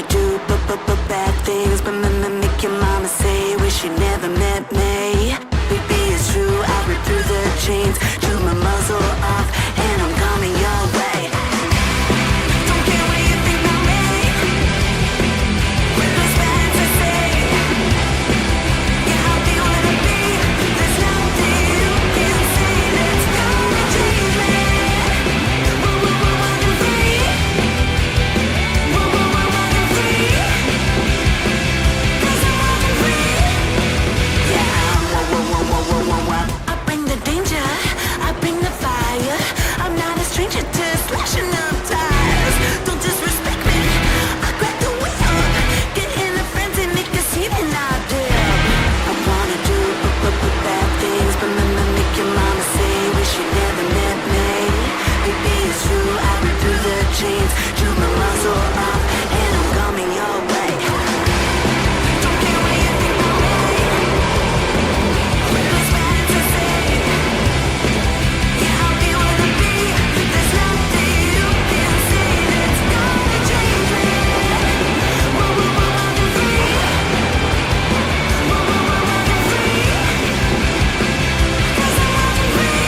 wanna do bad things, but make your mama say, wish you never met me. Baby, it's true, I rip through the chains, chew my muzzle off, and I'm coming your way. Don't care what you think about me. With those fans I say, yeah, I'll be what I be. There's nothing you can say that's gonna change me. Running free. Running free. 'Cause I'm running free. Yeah, I bring the danger, I bring the fire. I'm not a stranger to slashing up tires. Don't disrespect me, I grab the wheel. Get in a frenzy, make a scene and I dip. I wanna do bad things, but make your mama say, wish you never met me. Baby, it's true, I rip through the chains, chew my muzzle off, and I'm coming your way. Don't care what you think about me. With those fans I say, yeah, I'll be what I be. There's nothing you can say that's gonna change me. Running free. Running free. 'Cause I'm running free.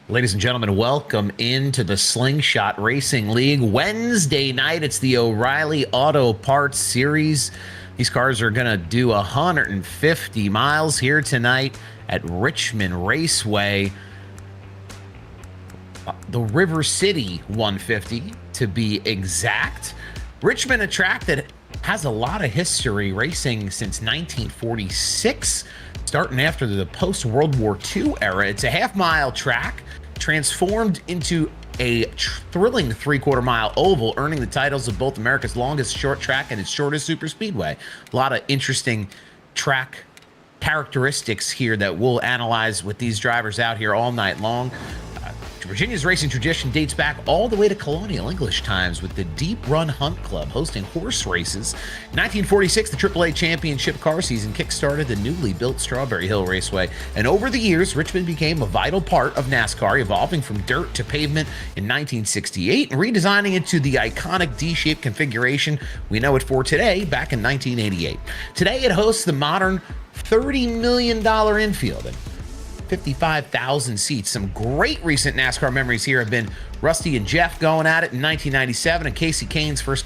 Ladies and gentlemen, welcome into the Slingshot Racing League. Wednesday night, it's the O'Reilly Auto Parts Series. These cars are going to do 150 miles here tonight at Richmond Raceway. The River City 150, to be exact. Richmond, a track that has a lot of history, racing since 1946, starting after the post-World War II era. It's a half-mile track transformed into a thrilling three-quarter-mile oval, earning the titles of both America's longest short track and its shortest super speedway. A lot of interesting track characteristics here that we'll analyze with these drivers out here all night long. Virginia's racing tradition dates back all the way to colonial English times, with the Deep Run Hunt Club hosting horse races. In 1946, the AAA Championship car season kickstarted the newly built Strawberry Hill Raceway, and over the years, Richmond became a vital part of NASCAR, evolving from dirt to pavement in 1968 and redesigning it to the iconic D-shaped configuration we know it for today back in 1988. Today, it hosts the modern $30 million infield and 55,000 seats. Some great recent NASCAR memories here have been Rusty and Jeff going at it in 1997, and Casey Kane's first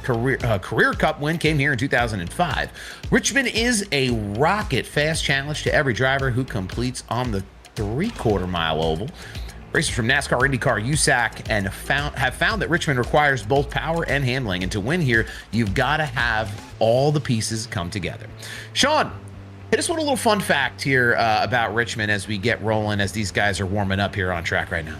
career Cup win came here in 2005. Richmond is a rocket fast challenge to every driver who completes on the three-quarter-mile oval. Racers from NASCAR, IndyCar, USAC, and have found that Richmond requires both power and handling, and to win here, you've got to have all the pieces come together. Sean, hit us with a little fun fact here about Richmond as we get rolling, as these guys are warming up here on track right now.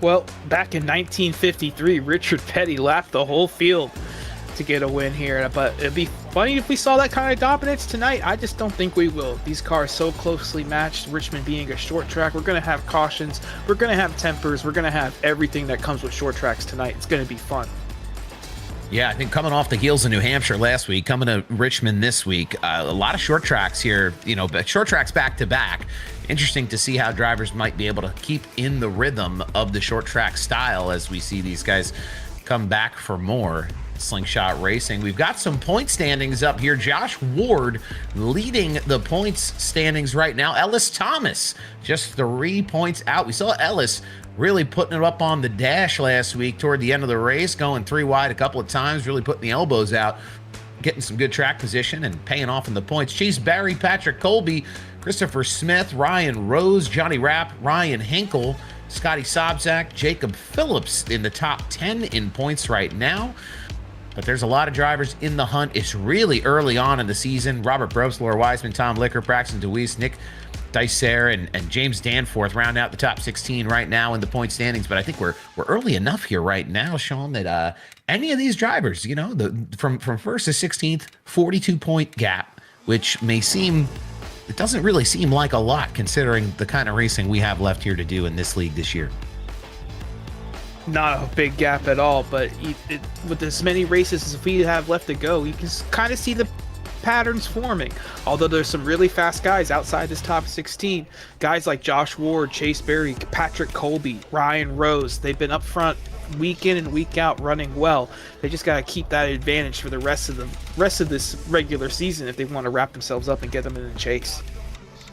Well, back in 1953, Richard Petty lapped the whole field to get a win here, but it'd be funny if we saw that kind of dominance tonight. I just don't think we will. These cars so closely matched, Richmond being a short track. We're going to have cautions, we're going to have tempers, we're going to have everything that comes with short tracks tonight. It's going to be fun. Yeah, I think coming off the heels of New Hampshire last week, coming to Richmond this week, a lot of short tracks here, but short tracks back to back. Interesting to see how drivers might be able to keep in the rhythm of the short track style as we see these guys come back for more Slingshot Racing. We've got some point standings up here. Josh Ward leading the points standings right now. Ellis Thomas just 3 points out. We saw Ellis really putting it up on the dash last week toward the end of the race, going three wide a couple of times, really putting the elbows out, getting some good track position and paying off in the points. Chase Barry, Patrick Colby, Christopher Smith, Ryan Rose, Johnny Rapp, Ryan Hinkle, Scotty Sobczak, Jacob Phillips in the top 10 in points right now. But there's a lot of drivers in the hunt. It's really early on in the season. Robert Brobst, Laura Wiseman, Tom Licker, Braxton DeWeese, Nick Dicer, and James Danforth round out the top 16 right now in the point standings. But I think we're early enough here right now, Sean, that any of these drivers, you know, from first to 16th, 42-point gap, which may seem, it doesn't really seem like a lot considering the kind of racing we have left here to do in this league this year. Not a big gap at all, but with as many races as we have left to go, you can kind of see the patterns forming. Although there's some really fast guys outside this top 16, guys like Josh Ward, Chase Berry, Patrick Colby, Ryan Rose, they've been up front week in and week out running well. They just got to keep that advantage for the rest of this regular season if they want to wrap themselves up and get them in the chase.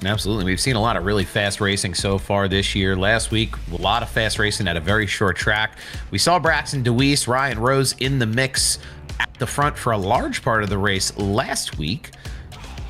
Absolutely. We've seen a lot of really fast racing so far this year. Last week, a lot of fast racing at a very short track. We saw Braxton DeWeese, Ryan Rose in the mix at the front for a large part of the race last week.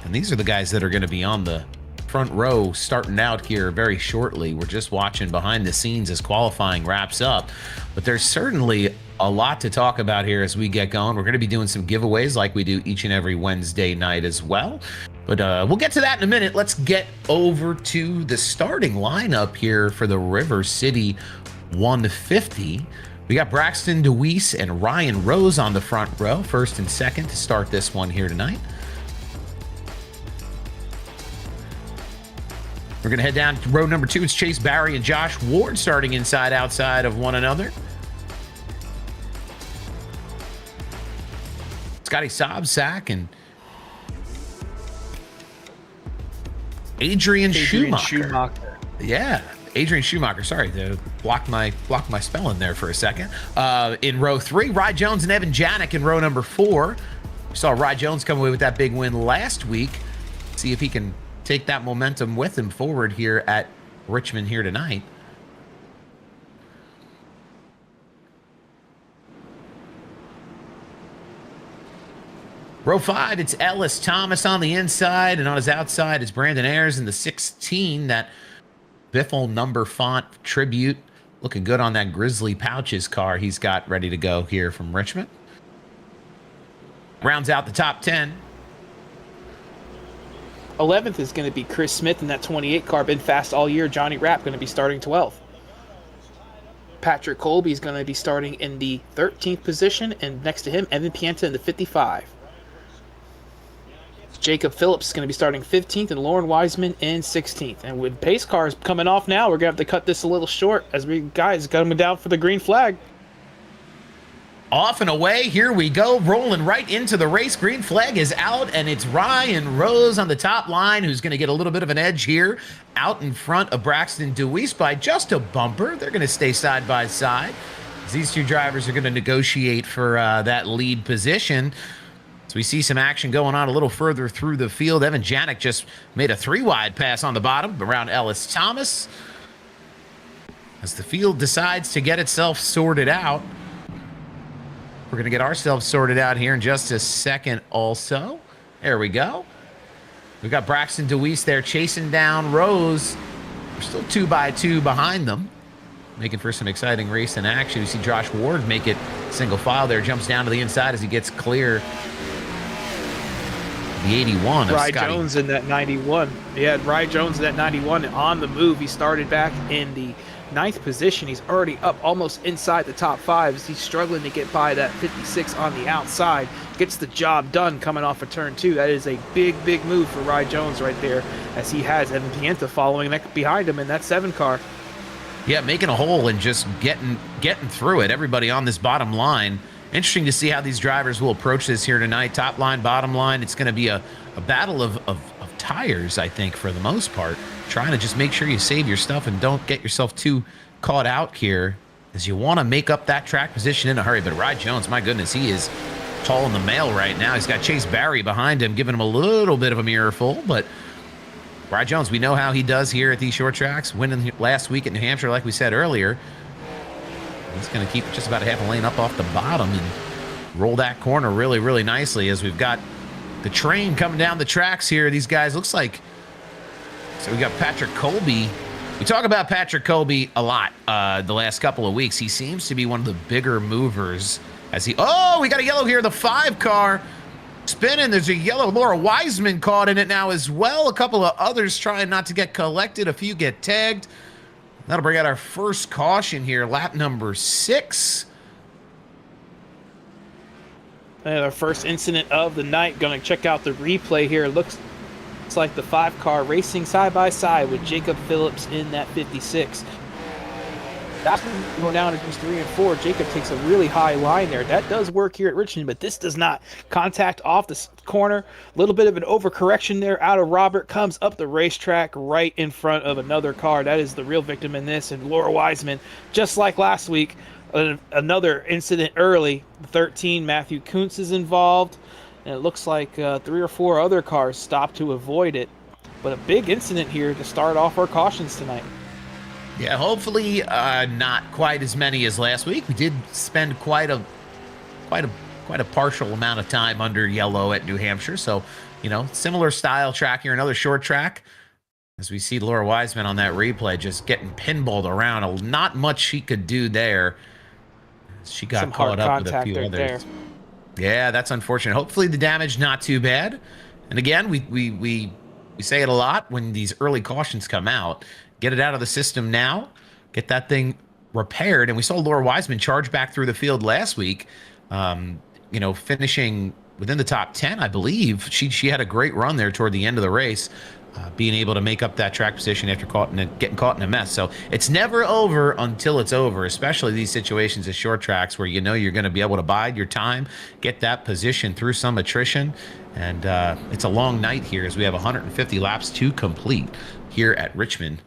And these are the guys that are going to be on the front row starting out here very shortly. We're just watching behind the scenes as qualifying wraps up. But there's certainly a lot to talk about here as we get going. We're going to be doing some giveaways like we do each and every Wednesday night as well. But we'll get to that in a minute. Let's get over to the starting lineup here for the River City 150. We got Braxton DeWeese and Ryan Rose on the front row, first and second to start this one here tonight. We're going to head down to row number 2. It's Chase Barry and Josh Ward starting inside outside of one another. Scotty Sobsack and Adrian Schumacher. Yeah, Adrian Schumacher. Sorry, blocked my spelling there for a second. In row 3, Rye Jones and Evan Janik in row number 4. We saw Rye Jones come away with that big win last week. See if he can take that momentum with him forward here at Richmond here tonight. Row 5, it's Ellis Thomas on the inside, and on his outside is Brandon Ayers in the 16. That Biffle number font tribute. Looking good on that Grizzly Pouches car he's got ready to go here from Richmond. Rounds out the top 10. 11th is going to be Chris Smith in that 28 car. Been fast all year. Johnny Rapp going to be starting 12th. Patrick Colby is going to be starting in the 13th position, and next to him, Evan Pienta in the 55. Jacob Phillips is going to be starting 15th, and Lauren Wiseman in 16th. And with pace cars coming off now, we're going to have to cut this a little short as we guys coming down for the green flag. Off and away, here we go, rolling right into the race. Green flag is out, and it's Ryan Rose on the top line who's going to get a little bit of an edge here out in front of Braxton DeWeese by just a bumper. They're going to stay side by side. These two drivers are going to negotiate for that lead position. So we see some action going on a little further through the field. Evan Janik just made a 3-wide pass on the bottom around Ellis Thomas. As the field decides to get itself sorted out. We're going to get ourselves sorted out here in just a second also. There we go. We got Braxton DeWeese there chasing down Rose. We're still 2x2 behind them. Making for some exciting race and action. We see Josh Ward make it single file there. Jumps down to the inside as he gets clear. The 81 of Rye Scotty. Jones in that 91. Yeah, Rye Jones in that 91 on the move. He started back in the 9th position. He's already up almost inside the top 5. He's struggling to get by that 56 on the outside. Gets the job done coming off of turn 2. That is a big move for Rye Jones right there, as he has Evan Pienta following behind him in that 7 car. Yeah, making a hole and just getting through it. Everybody on this bottom line. Interesting to see how these drivers will approach this here tonight. Top line, bottom line. It's going to be a battle of tires, I think, for the most part. Trying to just make sure you save your stuff and don't get yourself too caught out here, as you want to make up that track position in a hurry. But Rye Jones, my goodness, he is tall in the mail right now. He's got Chase Barry behind him, giving him a little bit of a mirror full. But Rye Jones, we know how he does here at these short tracks. Winning last week at New Hampshire, like we said earlier. He's going to keep just about a half a lane up off the bottom and roll that corner really nicely, as we've got the train coming down the tracks here. These guys, looks like, so we got Patrick Colby. We talk about Patrick Colby a lot the last couple of weeks. He seems to be one of the bigger movers as he, oh, we got a yellow here, the 5 car spinning. There's a yellow. Laura Wiseman caught in it now as well. A couple of others trying not to get collected. A few get tagged. That'll bring out our first caution here, lap number 6. And our first incident of the night. Going to check out the replay here. Looks like the 5-car racing side by side with Jacob Phillips in that 56. That's going down to just 3 and 4. Jacob takes a really high line there. That does work here at Richmond, but this does not. Contact off the corner. A little bit of an overcorrection there out of Robert. Comes up the racetrack right in front of another car. That is the real victim in this. And Laura Wiseman, just like last week, another incident early. 13, Matthew Kuntz is involved. And it looks like 3 or 4 other cars stopped to avoid it. But a big incident here to start off our cautions tonight. Yeah, hopefully not quite as many as last week. We did spend quite a partial amount of time under yellow at New Hampshire. So, similar style track here, another short track. As we see Laura Wiseman on that replay, just getting pinballed around. Not much she could do there. She got caught up with a few others. Yeah, that's unfortunate. Hopefully the damage not too bad. And again, we say it a lot when these early cautions come out. Get it out of the system now. Get that thing repaired. And we saw Laura Wiseman charge back through the field last week, finishing within the top 10, I believe. She had a great run there toward the end of the race, being able to make up that track position after getting caught in a mess. So it's never over until it's over, especially these situations of short tracks where you're going to be able to bide your time, get that position through some attrition. And it's a long night here as we have 150 laps to complete here at Richmond.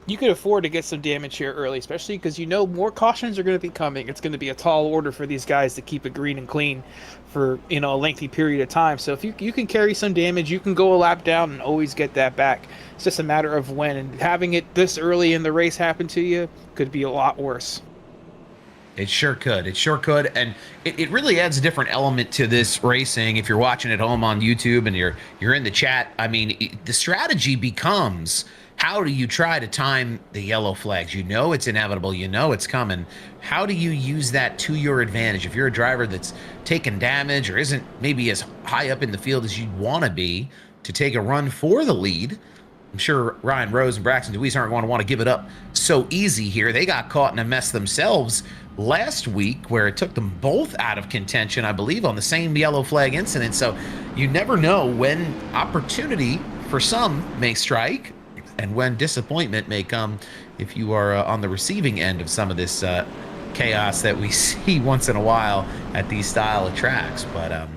You could afford to get some damage here early, especially because more cautions are going to be coming. It's going to be a tall order for these guys to keep it green and clean for a lengthy period of time. So if you can carry some damage, you can go a lap down and always get that back. It's just a matter of when. And having it this early in the race happen to you could be a lot worse. It sure could. It sure could. And it really adds a different element to this racing. If you're watching at home on YouTube and you're in the chat, the strategy becomes, how do you try to time the yellow flags? It's inevitable. It's coming. How do you use that to your advantage? If you're a driver that's taken damage or isn't maybe as high up in the field as you'd want to be to take a run for the lead, I'm sure Ryan Rose and Braxton DeWeese aren't going to want to give it up so easy here. They got caught in a mess themselves last week where it took them both out of contention, I believe, on the same yellow flag incident. So you never know when opportunity for some may strike and when disappointment may come if you are on the receiving end of some of this chaos that we see once in a while at these style of tracks. But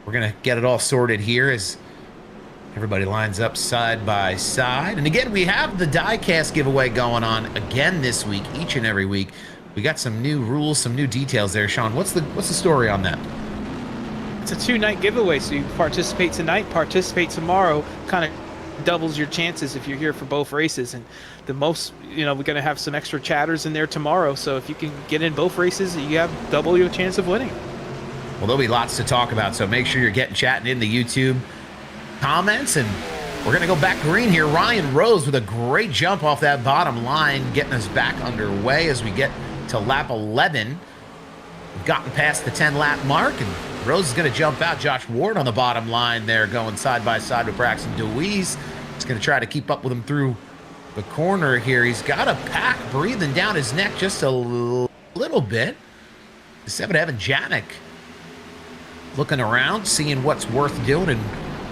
we're going to get it all sorted here as everybody lines up side by side. And again, we have the die-cast giveaway going on again this week, each and every week. We got some new rules, some new details there. Sean, what's the story on that? It's a 2-night giveaway, so you participate tonight, participate tomorrow, kind of doubles your chances if you're here for both races. And the most, we're going to have some extra chatters in there tomorrow, so if you can get in both races, you have double your chance of winning. Well, there'll be lots to talk about, so make sure you're chatting in the YouTube comments. And we're going to go back green here. Ryan Rose with a great jump off that bottom line, getting us back underway as we get to lap 11. We've gotten past the 10-lap mark, and Rose is going to jump out. Josh Ward on the bottom line there, going side by side with Braxton DeWeese. He's going to try to keep up with him through the corner here. He's got a pack breathing down his neck just a little bit. The 7 Evan Janik looking around, seeing what's worth doing and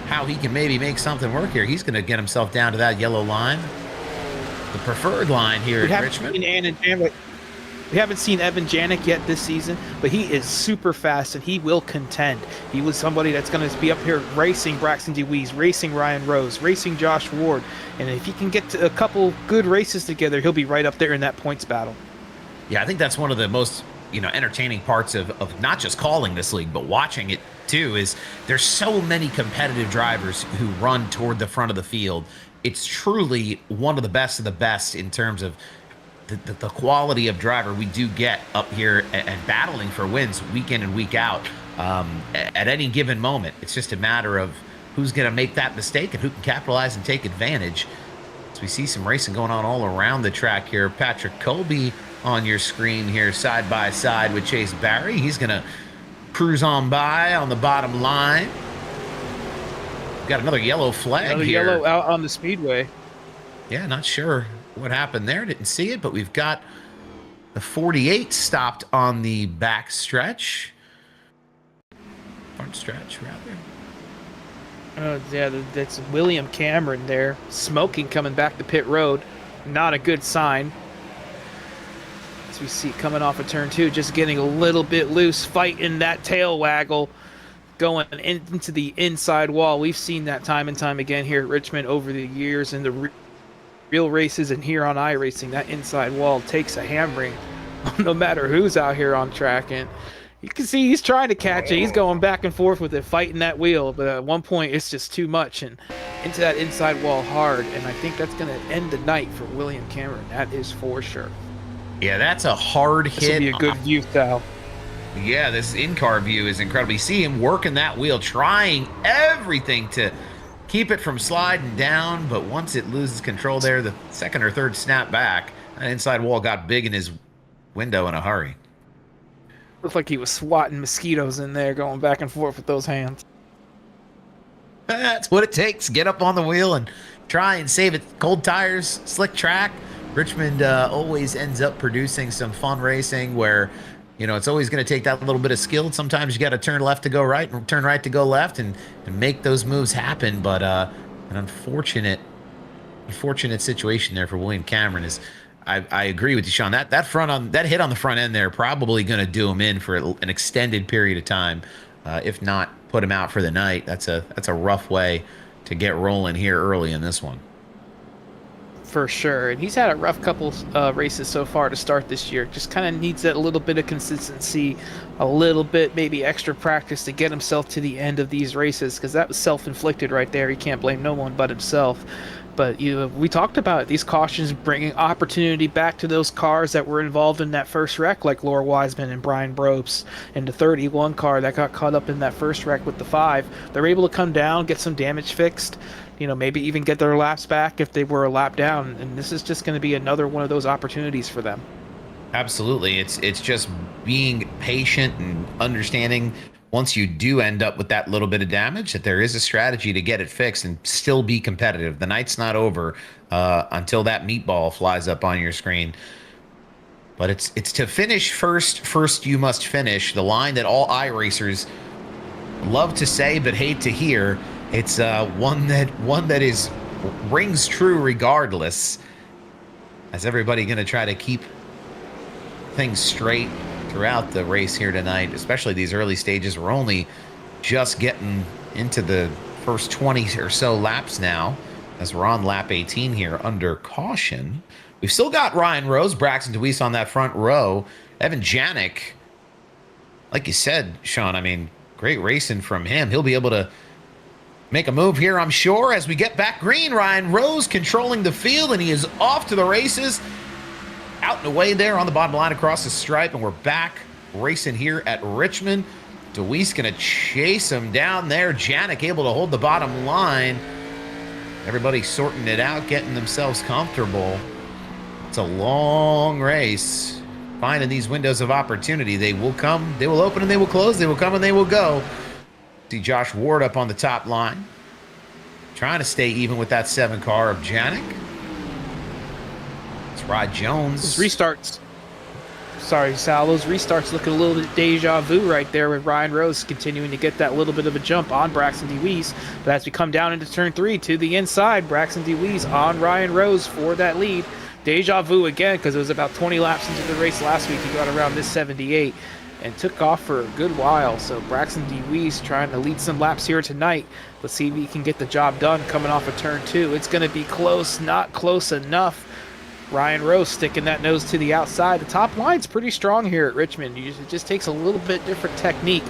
how he can maybe make something work here. He's going to get himself down to that yellow line, the preferred line here at Richmond. We haven't seen Evan Janik yet this season, but he is super fast and he will contend. He was somebody that's going to be up here racing Braxton DeWeese, racing Ryan Rose, racing Josh Ward. And if he can get to a couple good races together, he'll be right up there in that points battle. Yeah, I think that's one of the most entertaining parts of not just calling this league, but watching it too, is there's so many competitive drivers who run toward the front of the field. It's truly one of the best in terms of the quality of driver we do get up here and battling for wins week in and week out at any given moment. It's just a matter of who's going to make that mistake and who can capitalize and take advantage. So we see some racing going on all around the track here. Patrick Colby on your screen here, side by side with Chase Barry. He's going to cruise on by on the bottom line. We've got another yellow flag here. Yellow out on the speedway. Yeah, not sure what happened there. Didn't see it, but we've got The 48 stopped on the back stretch. Front stretch, rather. Yeah, that's William Cameron there, smoking coming back to pit road. Not a good sign. As we see coming off of turn 2, just getting a little bit loose, fighting that tail waggle, going into the inside wall. We've seen that time and time again here at Richmond over the years in the real races and here on iRacing. That inside wall takes a hammering no matter who's out here on track. And you can see he's trying to catch it. He's going back and forth with it, fighting that wheel. But at one point, it's just too much and into that inside wall hard. And I think that's going to end the night for William Cameron. That is for sure. Yeah, that's a hard hit. This will be a good view, Sal. Yeah, this in-car view is incredible. You see him working that wheel, trying everything to keep it from sliding down. But once it loses control there, the second or third snap back, that inside wall got big in his window in a hurry. Looked like he was swatting mosquitoes in there, going back and forth with those hands. That's what it takes. Get up on the wheel and try and save it. Cold tires, slick track. Richmond always ends up producing some fun racing where, you know, it's always going to take that little bit of skill. Sometimes you got to turn left to go right and turn right to go left and make those moves happen. But an unfortunate situation there for William Cameron is. I agree with you, Sean. That hit on the front end there probably going to do him in for an extended period of time, if not put him out for the night. That's a rough way to get rolling here early in this one. For sure, and he's had a rough couple races so far to start this year. Just kind of needs that little bit of consistency, a little bit maybe extra practice to get himself to the end of these races, because that was self-inflicted right there. He can't blame no one but himself. But we talked about it. These cautions bringing opportunity back to those cars that were involved in that first wreck, like Laura Wiseman and Brian Brobst, and the 31 car that got caught up in that first wreck with the 5. They're able to come down, get some damage fixed, you know, maybe even get their laps back if they were a lap down. And this is just going to be another one of those opportunities for them. Absolutely. It's just being patient and understanding once you do end up with that little bit of damage, that there is a strategy to get it fixed and still be competitive. The night's not over until that meatball flies up on your screen. But it's to finish first. First, you must finish. The line that all iRacers love to say but hate to hear. It's one that is rings true regardless. As everybody going to try to keep things straight throughout the race here tonight, especially these early stages. We're only just getting into the first 20 or so laps now, as we're on lap 18 here under caution. We've still got Ryan Rose, Braxton DeWeese on that front row. Evan Janik, like you said, Sean, I mean, great racing from him. He'll be able to make a move here, I'm sure, as we get back green. Ryan Rose controlling the field, and he is off to the races. Out and away there on the bottom line across the stripe, and we're back racing here at Richmond. DeWeese going to chase him down there. Janik able to hold the bottom line. Everybody sorting it out, getting themselves comfortable. It's a long race. Finding these windows of opportunity. They will come, they will open, and they will close. They will come, and they will go. See Josh Ward up on the top line, trying to stay even with that 7 car of Janik. Rod Jones. Those restarts. Sorry, Sal. Those restarts looking a little bit deja vu right there with Ryan Rose continuing to get that little bit of a jump on Braxton DeWeese. But as we come down into turn 3 to the inside, Braxton DeWeese on Ryan Rose for that lead. Deja vu again, because it was about 20 laps into the race last week. He got around this 78 and took off for a good while. So Braxton DeWeese trying to lead some laps here tonight. Let's see if he can get the job done coming off of turn 2. It's going to be close, not close enough. Ryan Rose sticking that nose to the outside. The top line's pretty strong here at Richmond. It just takes a little bit different technique.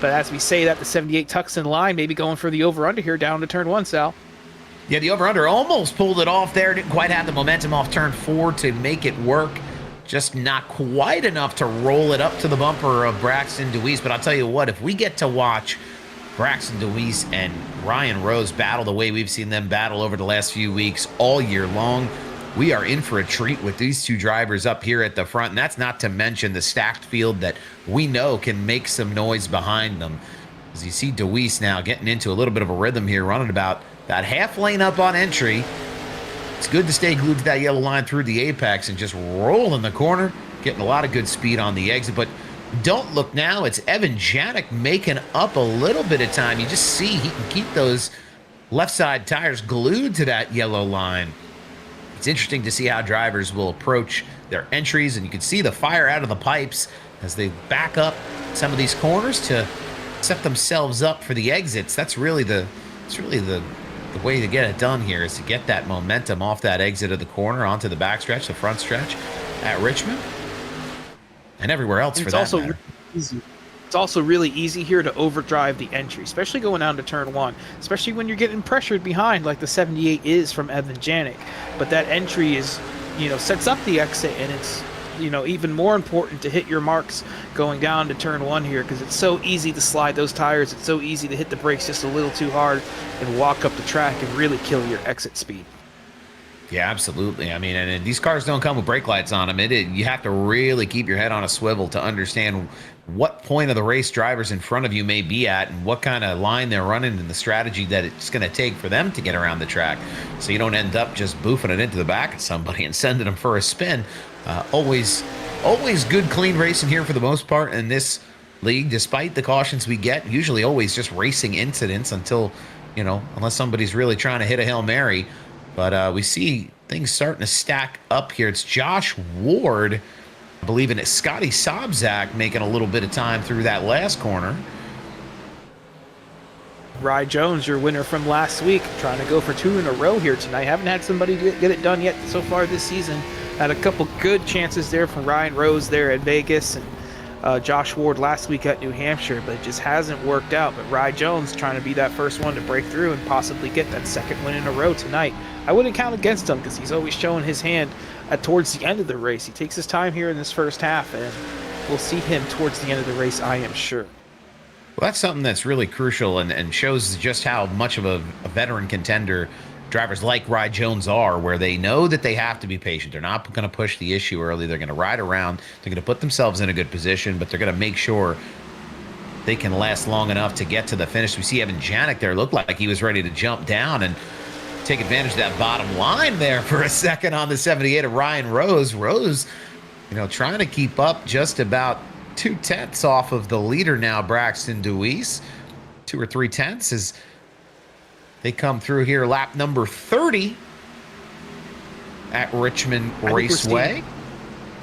But as we say that, the 78 tucks in line, maybe going for the over-under here down to turn 1, Sal. Yeah, the over-under almost pulled it off there. Didn't quite have the momentum off turn 4 to make it work. Just not quite enough to roll it up to the bumper of Braxton DeWeese. But I'll tell you what, if we get to watch Braxton DeWeese and Ryan Rose battle the way we've seen them battle over the last few weeks all year long, we are in for a treat with these two drivers up here at the front. And that's not to mention the stacked field that we know can make some noise behind them. As you see DeWeese now getting into a little bit of a rhythm here, running about that half lane up on entry. It's good to stay glued to that yellow line through the apex and just roll in the corner. getting a lot of good speed on the exit. But don't look now. It's Evan Janik making up a little bit of time. You just see he can keep those left side tires glued to that yellow line. It's interesting to see how drivers will approach their entries, and you can see the fire out of the pipes as they back up some of these corners to set themselves up for the exits. That's really the way to get it done here, is to get that momentum off that exit of the corner onto the backstretch, the front stretch at Richmond, and everywhere else for that matter. Easy. It's also really easy here to overdrive the entry, especially going down to turn 1, especially when you're getting pressured behind like the 78 is from Evan Janik. But that entry is, sets up the exit, and it's, even more important to hit your marks going down to turn 1 here, because it's so easy to slide those tires. It's so easy to hit the brakes just a little too hard and walk up the track and really kill your exit speed. Yeah, absolutely. I mean, and these cars don't come with brake lights on them. You have to really keep your head on a swivel to understand what point of the race drivers in front of you may be at and what kind of line they're running and the strategy that it's going to take for them to get around the track, so you don't end up just boofing it into the back of somebody and sending them for a spin. Always good, clean racing here for the most part in this league, despite the cautions we get. Usually always just racing incidents until, unless somebody's really trying to hit a Hail Mary. But we see things starting to stack up here. It's Josh Ward, I believe, and it's Scotty Sobczak making a little bit of time through that last corner. Rye Jones, your winner from last week, trying to go for 2 in a row here tonight. Haven't had somebody get it done yet so far this season. Had a couple good chances there from Ryan Rose there at Vegas and Josh Ward last week at New Hampshire, but it just hasn't worked out. But Rye Jones trying to be that first one to break through and possibly get that second win in a row tonight. I wouldn't count against him because he's always showing his hand towards the end of the race. He takes his time here in this first half, and we'll see him towards the end of the race, I am sure. Well, that's something that's really crucial and shows just how much of a veteran contender drivers like Rye Jones are, where they know that they have to be patient. They're not going to push the issue early. They're going to ride around. They're going to put themselves in a good position, but they're going to make sure they can last long enough to get to the finish. We see Evan Janik there looked like he was ready to jump down and take advantage of that bottom line there for a second on the 78 of Ryan Rose. Rose, trying to keep up just about 2/10 off of the leader now, Braxton Deweese. 2 or 3 tenths as they come through here, lap number 30 at Richmond Raceway.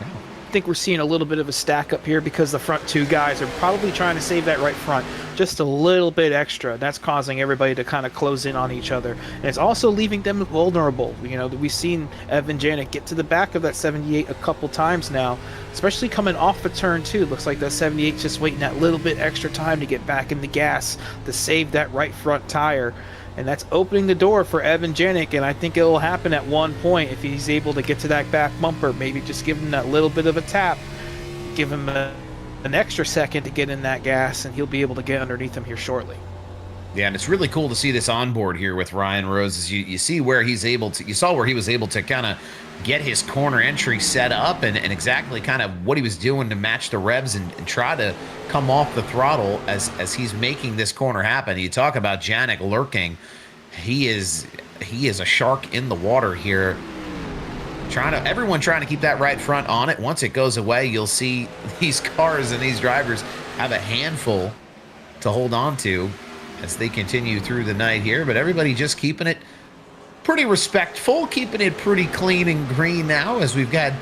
I think we're seeing a little bit of a stack up here because the front 2 guys are probably trying to save that right front just a little bit extra. That's causing everybody to kind of close in on each other, and it's also leaving them vulnerable. We've seen Evan Janik get to the back of that 78 a couple times now, especially coming off of turn 2. Looks like that 78 just waiting that little bit extra time to get back in the gas to save that right front tire. And that's opening the door for Evan Janik, and I think it will happen at one point if he's able to get to that back bumper. Maybe just give him that little bit of a tap, give him an extra second to get in that gas, and he'll be able to get underneath him here shortly. Yeah, and it's really cool to see this onboard here with Ryan Rose. As you see where he's able to, you saw where he was able to kind of get his corner entry set up and exactly kind of what he was doing to match the revs and try to come off the throttle as he's making this corner happen. You talk about Janik lurking. He is a shark in the water here. Everyone trying to keep that right front on it. Once it goes away, you'll see these cars and these drivers have a handful to hold on to as they continue through the night here. But everybody just keeping it pretty respectful, keeping it pretty clean and green now, as we've got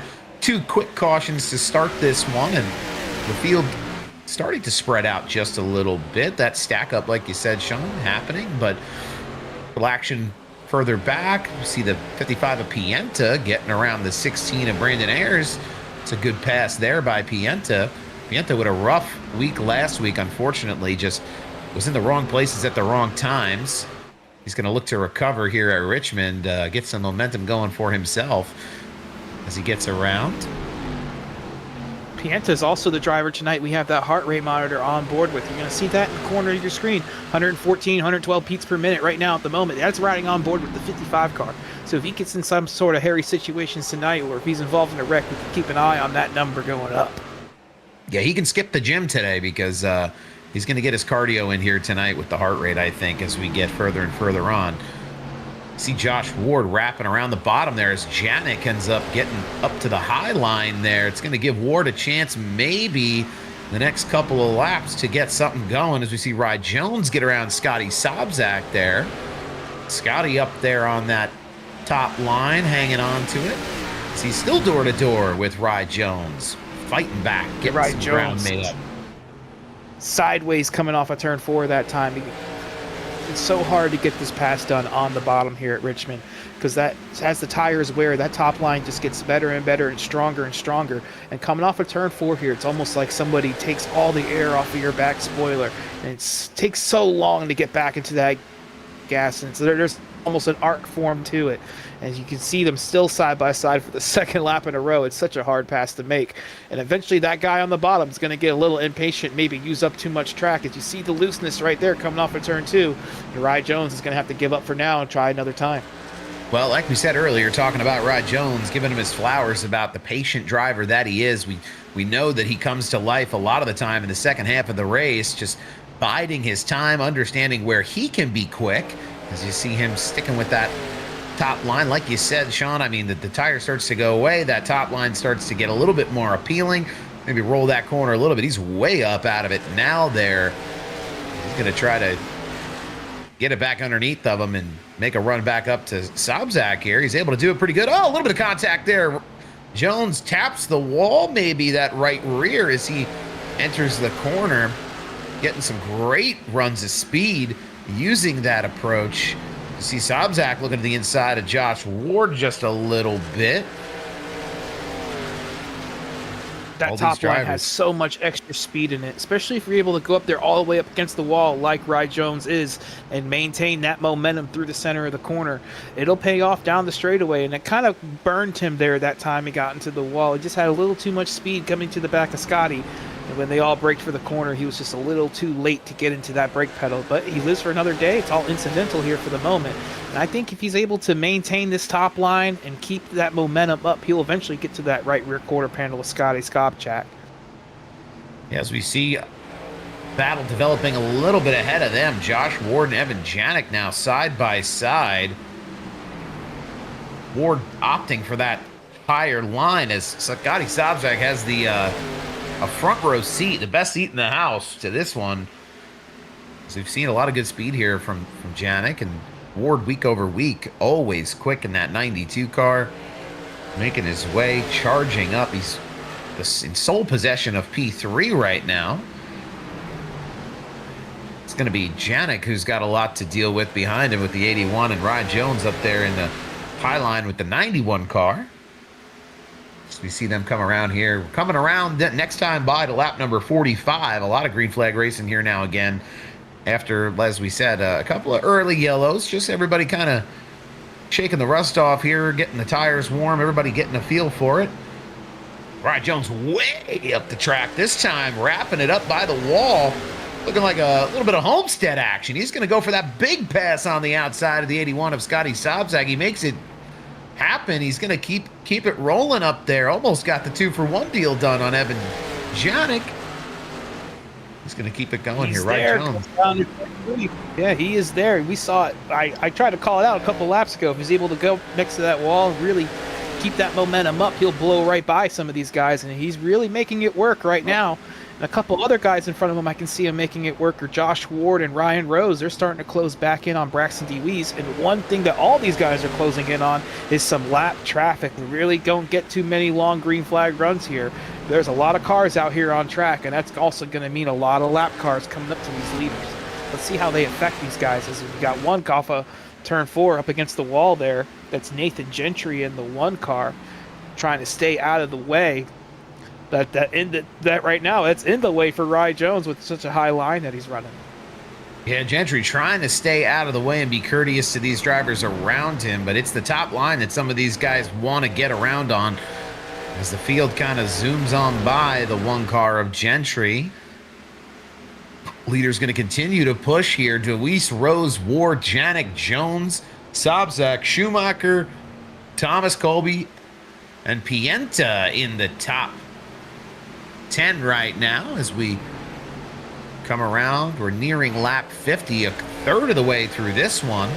2 quick cautions to start this one, and the field starting to spread out just a little bit. That stack up, like you said, Sean, happening, but action further back. We see the 55 of Pienta getting around the 16 of Brandon Ayers. It's a good pass there by Pienta. Pienta with a rough week last week, unfortunately, just was in the wrong places at the wrong times. He's going to look to recover here at Richmond, get some momentum going for himself as he gets around. Pienta is also the driver tonight. We have that heart rate monitor on board with. You're going to see that in the corner of your screen. 114, 112 beats per minute right now at the moment. That's riding on board with the 55 car. So if he gets in some sort of hairy situations tonight, or if he's involved in a wreck, we can keep an eye on that number going up. Yeah, he can skip the gym today because he's going to get his cardio in here tonight with the heart rate, I think, as we get further and further on. See Josh Ward wrapping around the bottom there as Janik ends up getting up to the high line there. It's going to give Ward a chance maybe the next couple of laps to get something going as we see Rye Jones get around Scotty Sobczak there. Scotty up there on that top line, hanging on to it. So he's still door-to-door with Rye Jones, fighting back, getting Rye some Jones ground made up. sideways coming off a turn 4 that time. It's so hard to get this pass done on the bottom here at Richmond, because that, as the tires wear, that top line just gets better and better and stronger and stronger. And coming off a turn 4 here, it's almost like somebody takes all the air off of your back spoiler, and it takes so long to get back into that gas, and so there's almost an arc form to it. And you can see them still side by side for the second lap in a row. It's such a hard pass to make. And eventually that guy on the bottom is going to get a little impatient, maybe use up too much track. As you see the looseness right there coming off of turn 2, Rye Jones is going to have to give up for now and try another time. Well, like we said earlier, talking about Rye Jones, giving him his flowers about the patient driver that he is. We know that he comes to life a lot of the time in the second half of the race, just biding his time, understanding where he can be quick. As you see him sticking with that top line, like you said, Sean, I mean, the tire starts to go away. That top line starts to get a little bit more appealing. Maybe roll that corner a little bit. He's way up out of it now there. He's going to try to get it back underneath of him and make a run back up to Sobczak here. He's able to do it pretty good. Oh, a little bit of contact there. Jones taps the wall, maybe that right rear as he enters the corner, getting some great runs of speed using that approach. You see Sobczak looking to the inside of Josh Ward just a little bit. That top line has so much extra speed in it, especially if you're able to go up there all the way up against the wall like Rye Jones is and maintain that momentum through the center of the corner. It'll pay off down the straightaway, and it kind of burned him there that time he got into the wall. He just had a little too much speed coming to the back of Scotty. And when they all braked for the corner, he was just a little too late to get into that brake pedal. But he lives for another day. It's all incidental here for the moment. And I think if he's able to maintain this top line and keep that momentum up, he'll eventually get to that right rear quarter panel with Scotty Sobczak. As we see battle developing a little bit ahead of them, Josh Ward and Evan Janik now side by side. Ward opting for that higher line as Scotty Sobczak has the a front row seat, the best seat in the house to this one. So we've seen a lot of good speed here from Janik, and Ward week over week, always quick in that 92 car, making his way, charging up. He's in sole possession of P3 right now. It's going to be Janik who's got a lot to deal with behind him with the 81, and Rye Jones up there in the high line with the 91 car. We see them come around here, coming around next time by to lap number 45. A lot of green flag racing here now again. After, as we said, a couple of early yellows, just everybody kind of shaking the rust off here, getting the tires warm, everybody getting a feel for it. Rye Jones way up the track this time, wrapping it up by the wall, looking like a little bit of Homestead action. He's going to go for that big pass on the outside of the 81 of Scotty Sobczak. He makes it happen. He's going to keep it rolling up there. Almost got the 2-for-1 deal done on Evan Janik. He's going to keep it going here, right, Jones? Yeah, he is there. We saw it. I tried to call it out a couple laps ago. If he's able to go next to that wall and really keep that momentum up, he'll blow right by some of these guys, and he's really making it work right now. And a couple other guys in front of him, I can see him making it work, are Josh Ward and Ryan Rose. They're starting to close back in on Braxton DeWeese. And one thing that all these guys are closing in on is some lap traffic. We really don't get too many long green flag runs here. There's a lot of cars out here on track, and that's also going to mean a lot of lap cars coming up to these leaders. Let's see how they affect these guys. As we got one off of turn 4 up against the wall there. That's Nathan Gentry in the 1 car trying to stay out of the way. That right now, it's in the way for Rye Jones with such a high line that he's running. Yeah, Gentry trying to stay out of the way and be courteous to these drivers around him, but it's the top line that some of these guys want to get around on as the field kind of zooms on by the 1 car of Gentry. Leader's going to continue to push here. DeWeese, Rose, Ward, Janik, Jones, Sobczak, Schumacher, Thomas Colby, and Pienta in the top 10 right now as we come around. We're nearing lap 50, a third of the way through this one.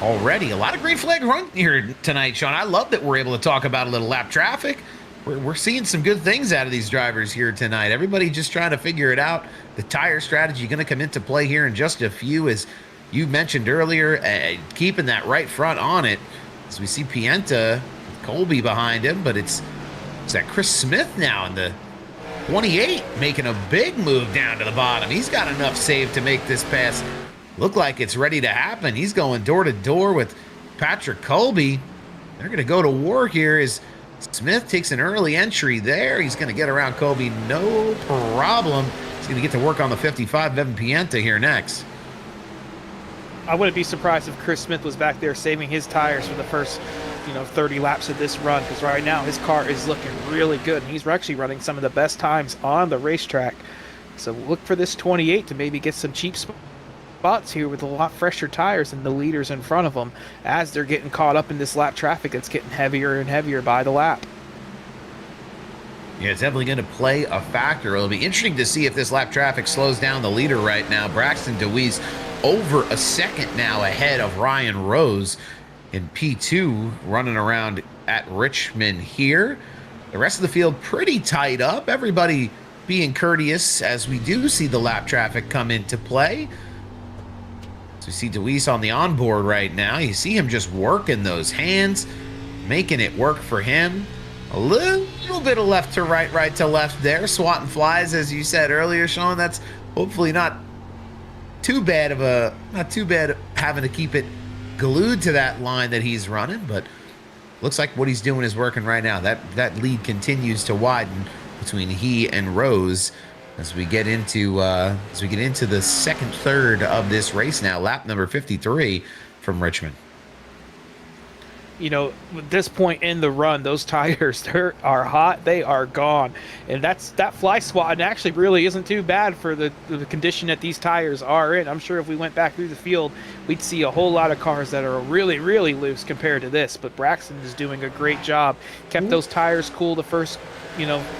already. A lot of green flag run here tonight, Sean. I love that we're able to talk about a little lap traffic. We're seeing some good things out of these drivers here tonight. Everybody just trying to figure it out. The tire strategy going to come into play here in just a few, as you mentioned earlier, keeping that right front on it. As we see Pienta, Colby behind him, but it's that Chris Smith now in the 28 making a big move down to the bottom. He's got enough save to make this pass look like it's ready to happen. He's going door to door with Patrick Colby. They're going to go to war here as Smith takes an early entry there. He's going to get around Colby, no problem. He's going to get to work on the 55, Evan Pienta here next. I wouldn't be surprised if Chris Smith was back there saving his tires for the first 30 laps of this run, because right now his car is looking really good. He's actually running some of the best times on the racetrack. So look for this 28 to maybe get some cheap spots here with a lot fresher tires than the leaders in front of them, as they're getting caught up in this lap traffic that's getting heavier and heavier by the lap. Yeah, it's definitely going to play a factor. It'll be interesting to see if this lap traffic slows down the leader right now. Braxton DeWeese over a second now ahead of Ryan Rose in P2, running around at Richmond here. The rest of the field pretty tied up. Everybody being courteous as we do see the lap traffic come into play. So you see DeWeese on the onboard right now. You see him just working those hands, making it work for him. A little bit of left to right, right to left there. Swatting flies, as you said earlier, Sean. That's hopefully not too bad having to keep it glued to that line that he's running, but looks like what he's doing is working right now. That lead continues to widen between he and Rose as we get into the second third of this race now. Lap number 53 from Richmond. At this point in the run, those tires are hot. They are gone. And that fly swatting actually really isn't too bad for the condition that these tires are in. I'm sure if we went back through the field, we'd see a whole lot of cars that are really, really loose compared to this. But Braxton is doing a great job. Kept those tires cool the first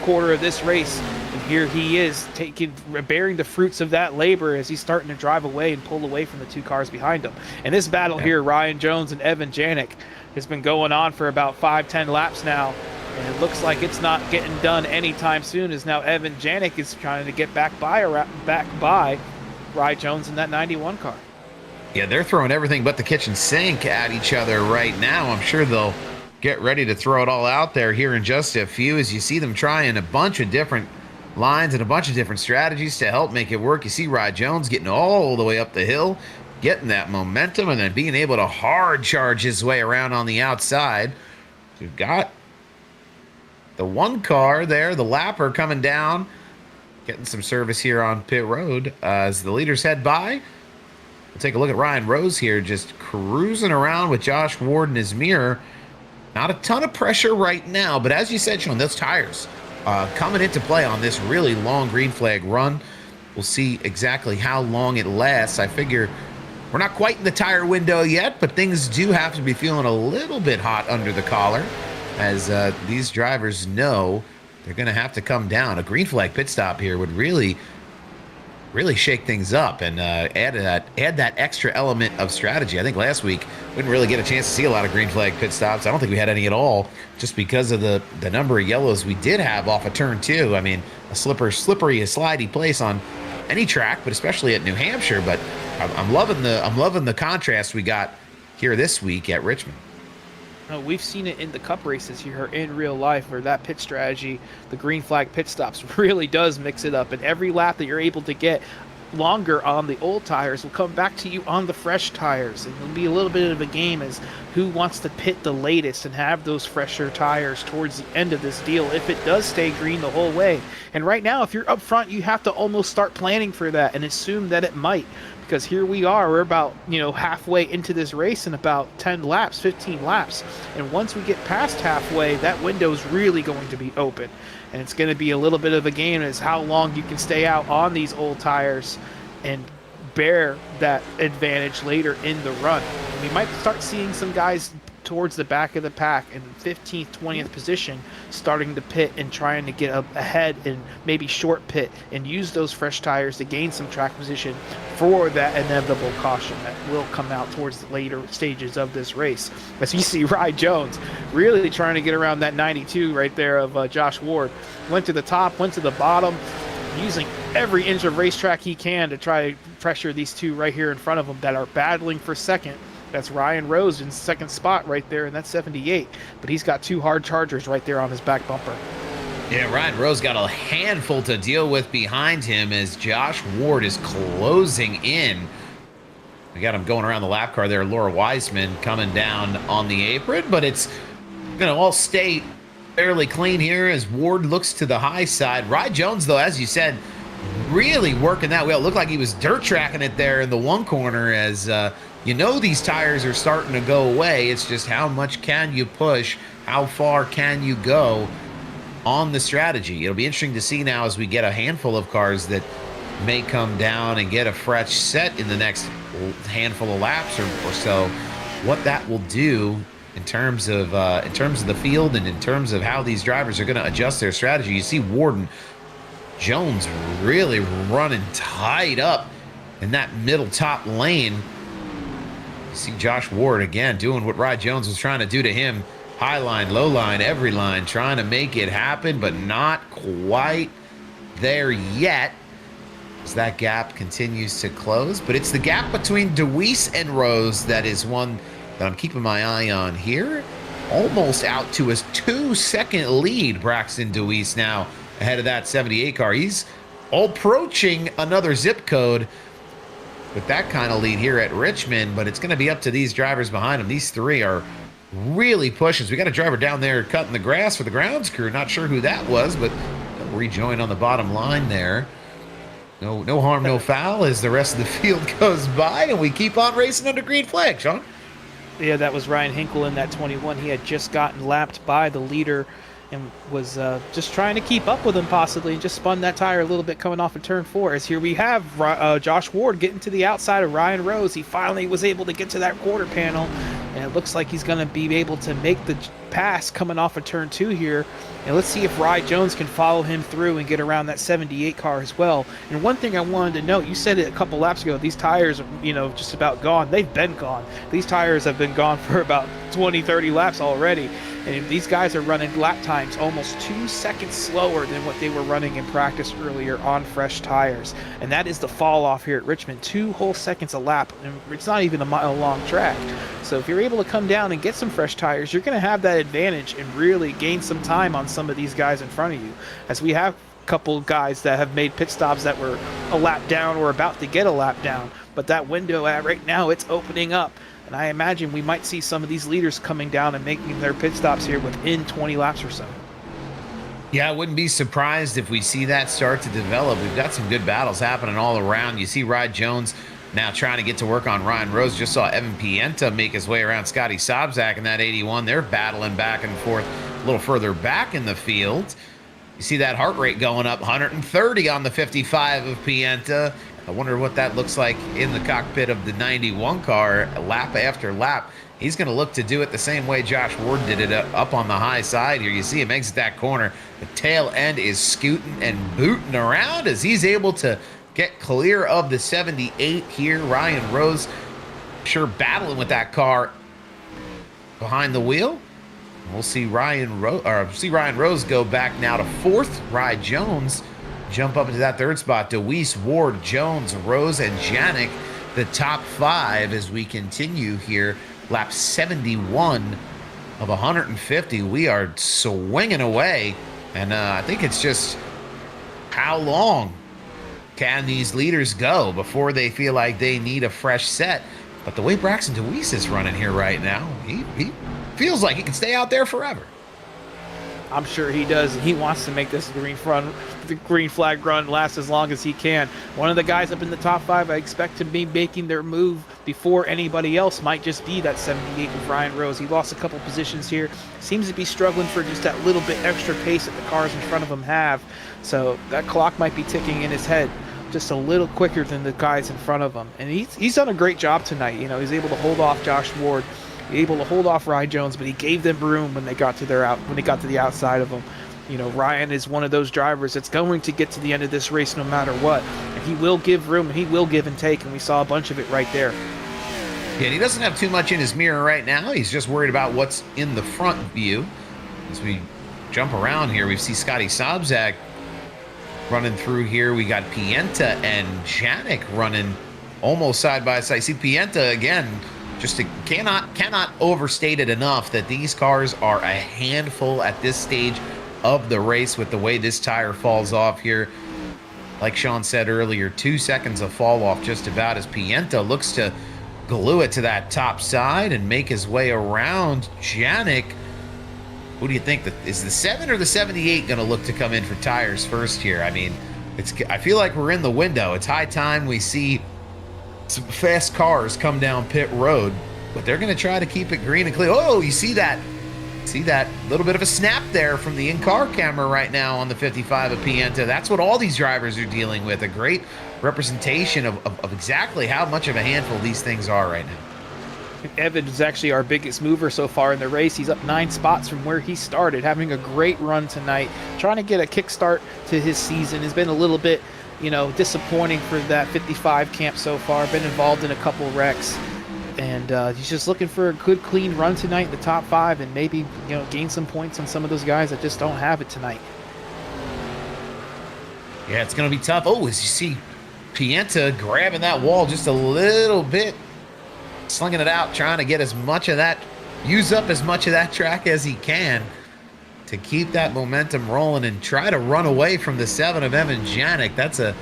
quarter of this race. And here he is bearing the fruits of that labor as he's starting to drive away and pull away from the two cars behind him. And this battle here, Ryan Jones and Evan Janik, has been going on for about 5-10 laps now, and it looks like it's not getting done anytime soon, as now Evan Janik is trying to get back by Ryan Jones in that 91 car. Yeah, they're throwing everything but the kitchen sink at each other right now. I'm sure they'll get ready to throw it all out there here in just a few, as you see them trying a bunch of different lines and a bunch of different strategies to help make it work. You see Ryan Jones getting all the way up the hill, getting that momentum, and then being able to hard charge his way around on the outside. We've got the one car there, the lapper coming down, getting some service here on pit road as the leaders head by. We'll take a look at Ryan Rose here, just cruising around with Josh Ward in his mirror. Not a ton of pressure right now, but as you said, Sean, those tires coming into play on this really long green flag run. We'll see exactly how long it lasts. I figure we're not quite in the tire window yet, but things do have to be feeling a little bit hot under the collar, as these drivers know they're going to have to come down. A green flag pit stop here would really shake things up and add that extra element of strategy. I think last week we didn't really get a chance to see a lot of green flag pit stops. I don't think we had any at all, just because of the number of yellows we did have off of turn 2. I mean, a slippery, slidey place on any track, but especially at New Hampshire. But I'm loving the contrast we got here this week at Richmond. We've seen it in the Cup races here in real life, where that pit strategy, the green flag pit stops, really does mix it up. And every lap that you're able to get longer on the old tires will come back to you on the fresh tires. And it'll be a little bit of a game as who wants to pit the latest and have those fresher tires towards the end of this deal, if it does stay green the whole way. And right now, if you're up front, you have to almost start planning for that and assume that it might. Because here we are, we're about halfway into this race in about 10 laps, 15 laps. And once we get past halfway, that window is really going to be open. And it's going to be a little bit of a game as how long you can stay out on these old tires and bear that advantage later in the run. We might start seeing some guys towards the back of the pack in 15th, 20th position, starting to pit and trying to get up ahead and maybe short pit and use those fresh tires to gain some track position for that inevitable caution that will come out towards the later stages of this race. As you see, Rye Jones really trying to get around that 92 right there of Josh Ward. Went to the top, went to the bottom, using every inch of racetrack he can to try to pressure these two right here in front of him that are battling for second. That's Ryan Rose in second spot right there, and that's 78. But he's got two hard chargers right there on his back bumper. Yeah, Ryan Rose got a handful to deal with behind him as Josh Ward is closing in. We got him going around the lap car there. Laura Wiseman coming down on the apron, but it's going to all stay fairly clean here as Ward looks to the high side. Rye Jones, though, as you said, really working that wheel. It looked like he was dirt tracking it there in the one corner as you know these tires are starting to go away. It's just how much can you push? How far can you go on the strategy? It'll be interesting to see now as we get a handful of cars that may come down and get a fresh set in the next handful of laps or so, what that will do in terms of the field and in terms of how these drivers are going to adjust their strategy. You see Warden Jones really running tight up in that middle top lane. You see Josh Ward again doing what Rye Jones was trying to do to him. High line, low line, every line, trying to make it happen, but not quite there yet as that gap continues to close. But it's the gap between DeWeese and Rose that is one that I'm keeping my eye on here. Almost out to his 2-second lead, Braxton DeWeese now ahead of that 78 car. He's approaching another zip code with that kind of lead here at Richmond, but it's going to be up to these drivers behind him. These three are really pushing. So we got a driver down there cutting the grass for the grounds crew. Not sure who that was, but they'll rejoin on the bottom line there. No harm, no foul as the rest of the field goes by, and we keep on racing under green flag, Sean. Yeah, that was Ryan Hinkle in that 21. He had just gotten lapped by the leader and was just trying to keep up with him possibly, and just spun that tire a little bit coming off of turn 4. As here we have Josh Ward getting to the outside of Ryan Rose. He finally was able to get to that quarter panel, and it looks like he's going to be able to make the pass coming off of turn 2 here. And let's see if Rye Jones can follow him through and get around that 78 car as well. And one thing I wanted to note, you said it a couple laps ago, these tires are, just about gone. They've been gone. These tires have been gone for about 20, 30 laps already. And these guys are running lap times almost 2 seconds slower than what they were running in practice earlier on fresh tires. And that is the fall off here at Richmond, 2 whole seconds a lap. And it's not even a mile long track. So if you're able to come down and get some fresh tires, you're going to have that advantage and really gain some time on some of these guys in front of you. As we have a couple guys that have made pit stops that were a lap down or about to get a lap down. But that window right now, it's opening up. And I imagine we might see some of these leaders coming down and making their pit stops here within 20 laps or so. Yeah, I wouldn't be surprised if we see that start to develop. We've got some good battles happening all around. You see Rye Jones now trying to get to work on Ryan Rose. Just saw Evan Pienta make his way around Scotty Sobczak in that 81. They're battling back and forth a little further back in the field. You see that heart rate going up, 130 on the 55 of Pienta. I wonder what that looks like in the cockpit of the 91 car, lap after lap. He's going to look to do it the same way Josh Ward did it up on the high side here. You see him exit that corner. The tail end is scooting and booting around as he's able to get clear of the 78 here. Ryan Rose sure battling with that car behind the wheel. We'll see Ryan Rose go back now to 4th. Rye Jones jump up into that 3rd spot. DeWeese, Ward, Jones, Rose, and Janik, the top 5 as we continue here. Lap 71 of 150. We are swinging away, and I think it's just how long can these leaders go before they feel like they need a fresh set. But the way Braxton DeWeese is running here right now, he feels like he can stay out there forever. I'm sure he does. He wants to make this green flag run last as long as he can. One of the guys up in the top 5, I expect to be making their move before anybody else might just be that 78 with Ryan Rose. He lost a couple positions here. Seems to be struggling for just that little bit extra pace that the cars in front of him have. So that clock might be ticking in his head just a little quicker than the guys in front of him. And he's done a great job tonight. He's able to hold off Josh Ward able to hold off Ryan Jones, but he gave them room when they got to the outside of him. You know, Ryan is one of those drivers that's going to get to the end of this race no matter what, and he will give room, and he will give and take, and we saw a bunch of it right there. Yeah, and he doesn't have too much in his mirror right now. He's just worried about what's in the front view. As we jump around here, we see Scotty Sobczak running through here. We got Pienta and Janik running almost side by side. See, Pienta again, just cannot overstate it enough that these cars are a handful at this stage of the race with the way this tire falls off here. Like Sean said earlier, 2 seconds of fall off just about as Pienta looks to glue it to that top side and make his way around Janik. Who do you think? Is the 7 or the 78 going to look to come in for tires first here? I mean, I feel like we're in the window. It's high time we see some fast cars come down pit road, but they're going to try to keep it green and clean. Oh, you see that? See that little bit of a snap there from the in-car camera right now on the 55 of Pienta. That's what all these drivers are dealing with. A great representation of exactly how much of a handful these things are right now. Evan is actually our biggest mover so far in the race. He's up 9 spots from where he started, having a great run tonight, trying to get a kickstart to his season. Has been a little bit, you know, disappointing for that 55 camp so far. Been involved in a couple wrecks, and he's just looking for a good, clean run tonight in the top 5, and maybe, you know, gain some points on some of those guys that just don't have it tonight. Yeah, it's going to be tough. Oh, as you see Pienta grabbing that wall just a little bit, slinging it out, trying to get as much of that, use up as much of that track as he can to keep that momentum rolling and try to run away from the 7 of Evan Janik. That's a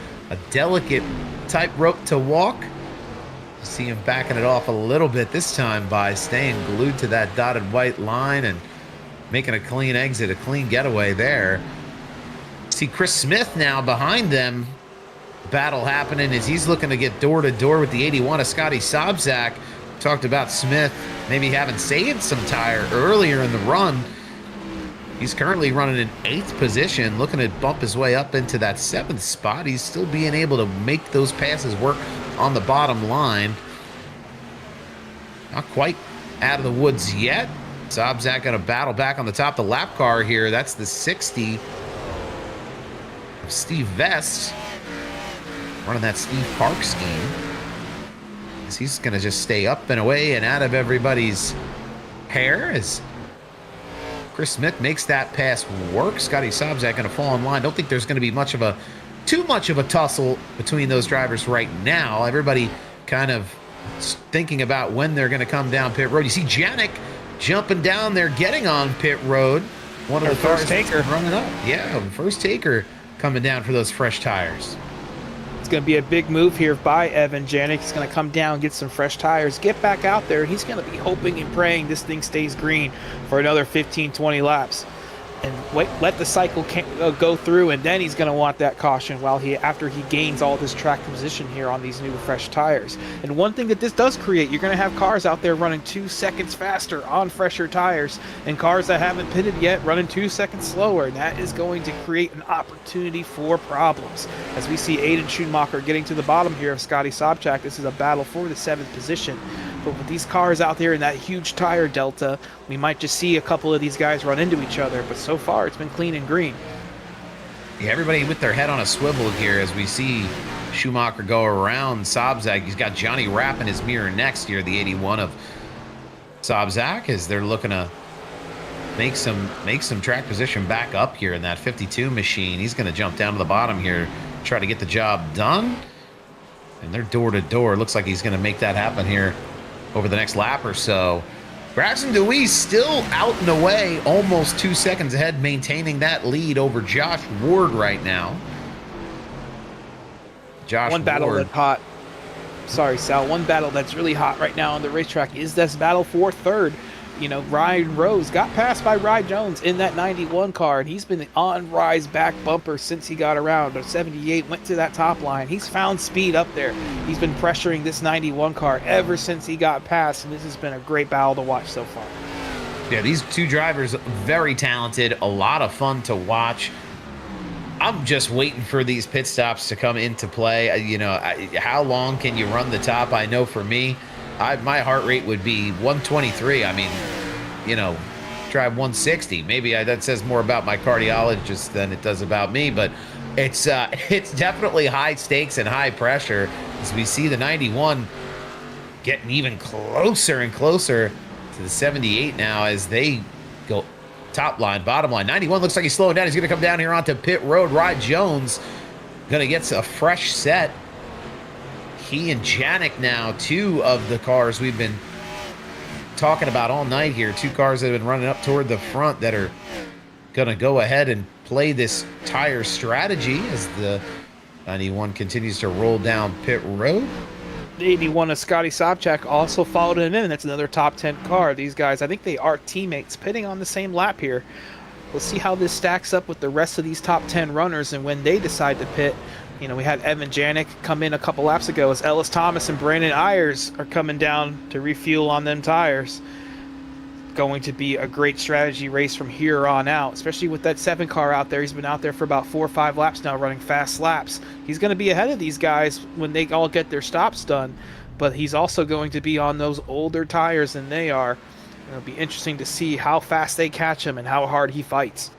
delicate tightrope to walk. You see him backing it off a little bit this time by staying glued to that dotted white line and making a clean exit, a clean getaway there. See Chris Smith now behind them. Battle happening as he's looking to get door to door with the 81 of Scotty Sobczak. Talked about Smith maybe having saved some tire earlier in the run. He's currently running in 8th position, looking to bump his way up into that 7th spot. He's still being able to make those passes work on the bottom line. Not quite out of the woods yet. Sobczak going to battle back on the top of the lap car here. That's the 60 of Steve Vest, running that Steve Park scheme. He's going to just stay up and away and out of everybody's hair as Chris Smith makes that pass work. Scotty Sobczak going to fall in line. Don't think there's going to be too much of a tussle between those drivers right now. Everybody kind of thinking about when they're going to come down pit road. You see Janik jumping down there, getting on pit road. One of the first taker running up. Yeah, first taker coming down for those fresh tires. It's going to be a big move here by Evan Janik. He's going to come down, get some fresh tires, get back out there, and he's going to be hoping and praying this thing stays green for another 15, 20 laps. And let the cycle go through, and then he's going to want that caution after he gains all this track position here on these new fresh tires. And one thing that this does create, you're going to have cars out there running 2 seconds faster on fresher tires, and cars that haven't pitted yet running 2 seconds slower. And that is going to create an opportunity for problems. As we see Aiden Schumacher getting to the bottom here of Scotty Sobczak, this is a battle for the 7th position. But with these cars out there in that huge tire delta, we might just see a couple of these guys run into each other. But so far, it's been clean and green. Yeah, everybody with their head on a swivel here as we see Schumacher go around Sobczak. He's got Johnny Rapp in his mirror next here, the 81 of Sobczak, as they're looking to make some track position back up here in that 52 machine. He's going to jump down to the bottom here, try to get the job done. And they're door to door. Looks like he's going to make that happen here over the next lap or so. Braxton Deweese still out and away, almost 2 seconds ahead, maintaining that lead over Josh Ward right now. One battle that's hot. Sorry, Sal. One battle that's really hot right now on the racetrack is this battle for third. You know, Ryan Rose got passed by Ryan Jones in that 91 car, and he's been on Rye's back bumper since he got around. The 78 went to that top line. He's found speed up there. He's been pressuring this 91 car ever since he got passed, and this has been a great battle to watch so far. Yeah, these two drivers, very talented, a lot of fun to watch. I'm just waiting for these pit stops to come into play. You know, how long can you run the top? I know for me, my heart rate would be 123. I mean, you know, drive 160. Maybe that says more about my cardiologist than it does about me, but it's definitely high stakes and high pressure as we see the 91 getting even closer and closer to the 78 now as they go top line, bottom line. 91 looks like he's slowing down. He's going to come down here onto pit road. Rod Jones going to get a fresh set. He and Janik now, two of the cars we've been talking about all night here. Two cars that have been running up toward the front that are going to go ahead and play this tire strategy as the 91 continues to roll down pit road. The 81 of Scotty Sobchak also followed him in. That's another top 10 car. These guys, I think they are teammates, pitting on the same lap here. We'll see how this stacks up with the rest of these top 10 runners and when they decide to pit. You know, we had Evan Janik come in a couple laps ago as Ellis Thomas and Brandon Ayers are coming down to refuel on them tires. Going to be a great strategy race from here on out, especially with that 7 car out there. He's been out there for about 4 or 5 laps now, running fast laps. He's going to be ahead of these guys when they all get their stops done, but he's also going to be on those older tires than they are. It'll be interesting to see how fast they catch him and how hard he fights.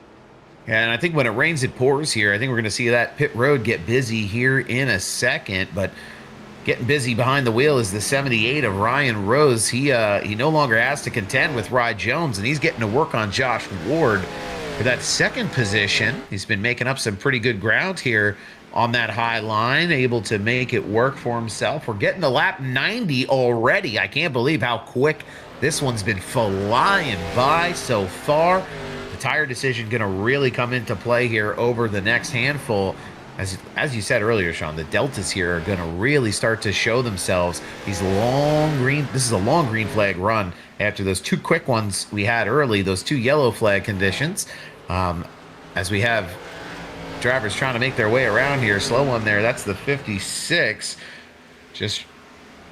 Yeah, and I think when it rains, it pours here. I think we're going to see that pit road get busy here in a second, but getting busy behind the wheel is the 78 of Ryan Rose. He no longer has to contend with Rod Jones, and he's getting to work on Josh Ward for that second position. He's been making up some pretty good ground here on that high line, able to make it work for himself. We're getting to lap 90 already. I can't believe how quick this one's been flying by so far. The tire decision going to really come into play here over the next handful. As you said earlier, Sean, the deltas here are going to really start to show themselves. This is a long green flag run after those 2 quick ones we had early, those 2 yellow flag conditions. As we have drivers trying to make their way around here. Slow one there. That's the 56. Just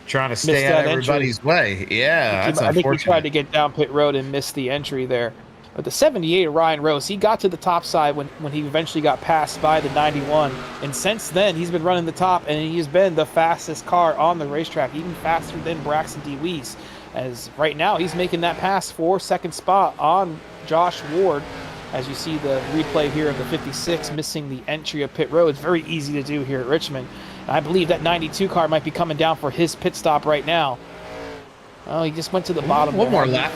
trying to stay out of everybody's way. Yeah, that's unfortunate. I think he tried to get down pit road and missed the entry there. But the 78 of Ryan Rose, he got to the top side when he eventually got passed by the 91. And since then, he's been running the top, and he's been the fastest car on the racetrack, even faster than Braxton DeWeese. As right now, he's making that pass for second spot on Josh Ward. As you see the replay here of the 56 missing the entry of pit road. It's very easy to do here at Richmond. And I believe that 92 car might be coming down for his pit stop right now. Oh, he just went to the bottom. One more lap.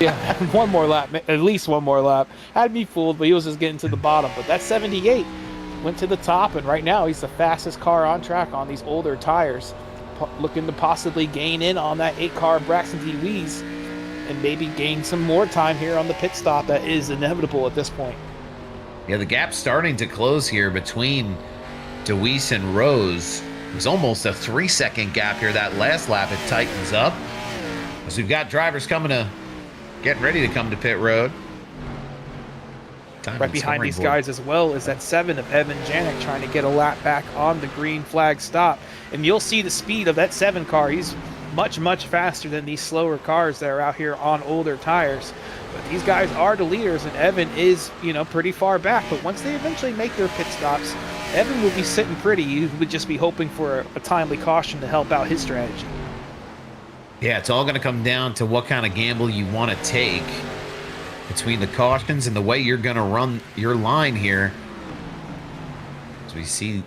Yeah, one more lap, at least one more lap. Had me fooled, but he was just getting to the bottom. But that 78 went to the top, and right now he's the fastest car on track on these older tires. Looking to possibly gain in on that 8 car Braxton DeWeese and maybe gain some more time here on the pit stop that is inevitable at this point. Yeah, the gap's starting to close here between DeWeese and Rose. It was almost a 3-second gap here. That last lap, it tightens up. As we've got drivers getting ready to come to pit road. Right behind these guys as well is that 7 of Evan Janik trying to get a lap back on the green flag stop. And you'll see the speed of that 7 car. He's much, much faster than these slower cars that are out here on older tires. But these guys are the leaders, and Evan is, pretty far back. But once they eventually make their pit stops, Evan will be sitting pretty. You would just be hoping for a timely caution to help out his strategy. Yeah, it's all going to come down to what kind of gamble you want to take between the cautions and the way you're going to run your line here. As we see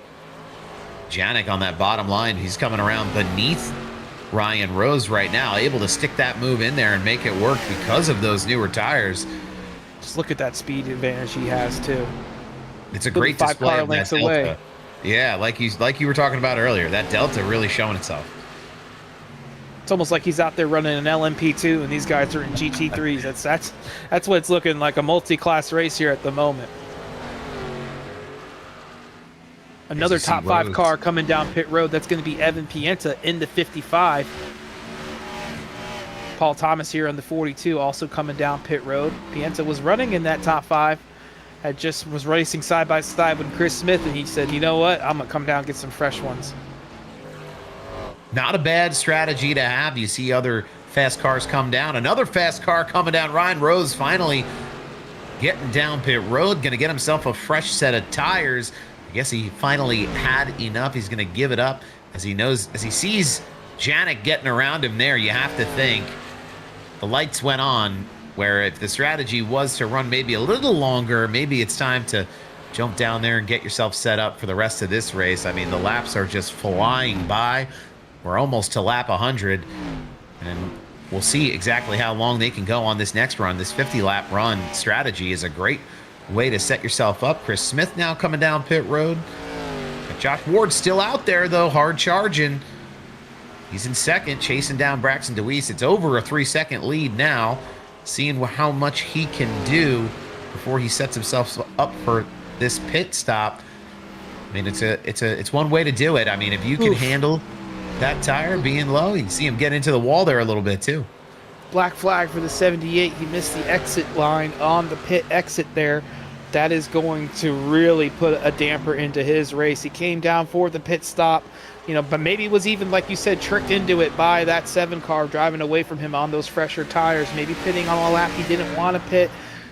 Janik on that bottom line, he's coming around beneath Ryan Rose right now, able to stick that move in there and make it work because of those newer tires. Just look at that speed advantage he has too. It's a great display of that delta. Away. Yeah, like you were talking about earlier, that delta really showing itself. It's almost like he's out there running an LMP2 and these guys are in GT3s. That's what it's looking like, a multi-class race here at the moment. Another top 5 car coming down pit road. That's going to be Evan Pienta in the 55. Paul Thomas here on the 42 also coming down pit road. Pienta was running in that top 5. Was racing side by side with Chris Smith, and he said, you know what, I'm going to come down and get some fresh ones. Not a bad strategy to have. You see other fast cars come down. Another fast car coming down. Ryan Rose finally getting down pit road. Going to get himself a fresh set of tires. I guess he finally had enough. He's going to give it up as he sees Janik getting around him there, you have to think the lights went on, where if the strategy was to run maybe a little longer, maybe it's time to jump down there and get yourself set up for the rest of this race. I mean, the laps are just flying by. We're almost to lap 100, and we'll see exactly how long they can go on this next run. This 50-lap run strategy is a great way to set yourself up. Chris Smith now coming down pit road. Josh Ward still out there, though, hard charging. He's in second, chasing down Braxton DeWeese. It's over a 3-second lead now, seeing how much he can do before he sets himself up for this pit stop. I mean, it's one way to do it. I mean, if you can handle that tire being low, you can see him get into the wall there a little bit too. Black flag for the 78. He missed the exit line on the pit exit there. That is going to really put a damper into his race. He came down for the pit stop, you know, but maybe was even, like you said, tricked into it by that 7 car driving away from him on those fresher tires, maybe pitting on a lap he didn't want to pit,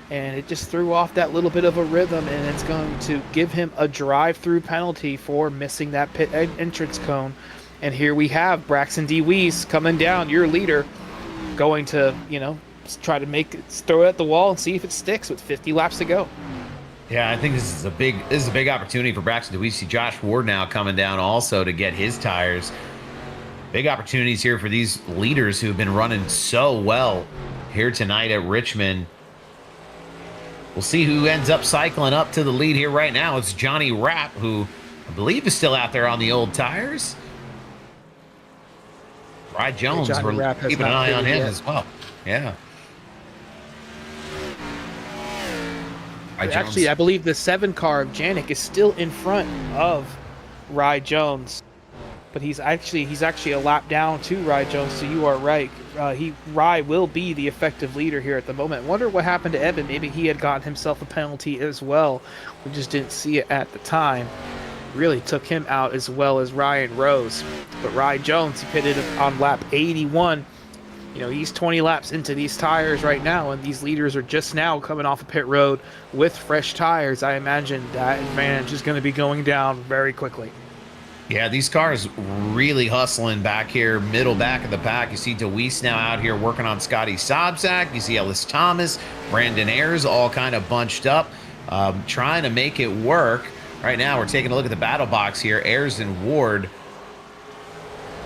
and it just threw off that little bit of a rhythm, and it's going to give him a drive-through penalty for missing that pit entrance cone. And here we have Braxton DeWeese coming down, your leader, going to, you know, try to throw it at the wall and see if it sticks with 50 laps to go. Yeah, I think this is a big opportunity for Braxton. We see Josh Ward now coming down also to get his tires. Big opportunities here for these leaders who have been running so well here tonight at Richmond. We'll see who ends up cycling up to the lead here right now. It's Johnny Rapp, who I believe is still out there on the old tires. Rye Jones, we're keeping an eye on him as well. Yeah. Actually, I believe the 7 car of Janik is still in front of Rye Jones, but he's actually a lap down to Rye Jones. So you are right. Rye will be the effective leader here at the moment. Wonder what happened to Evan. Maybe he had gotten himself a penalty as well. We just didn't see it at the time. Really took him out as well as Ryan Rose. But Rye Jones, he pitted on lap 81. You know, he's 20 laps into these tires right now, and these leaders are just now coming off a pit road with fresh tires. I imagine that advantage is going to be going down very quickly. Yeah, these cars really hustling back here, middle back of the pack. You see DeWeese now out here working on Scotty Sobczak. You see Ellis Thomas, Brandon Ayers all kind of bunched up, trying to make it work. Right now, we're taking a look at the battle box here. Ayers and Ward.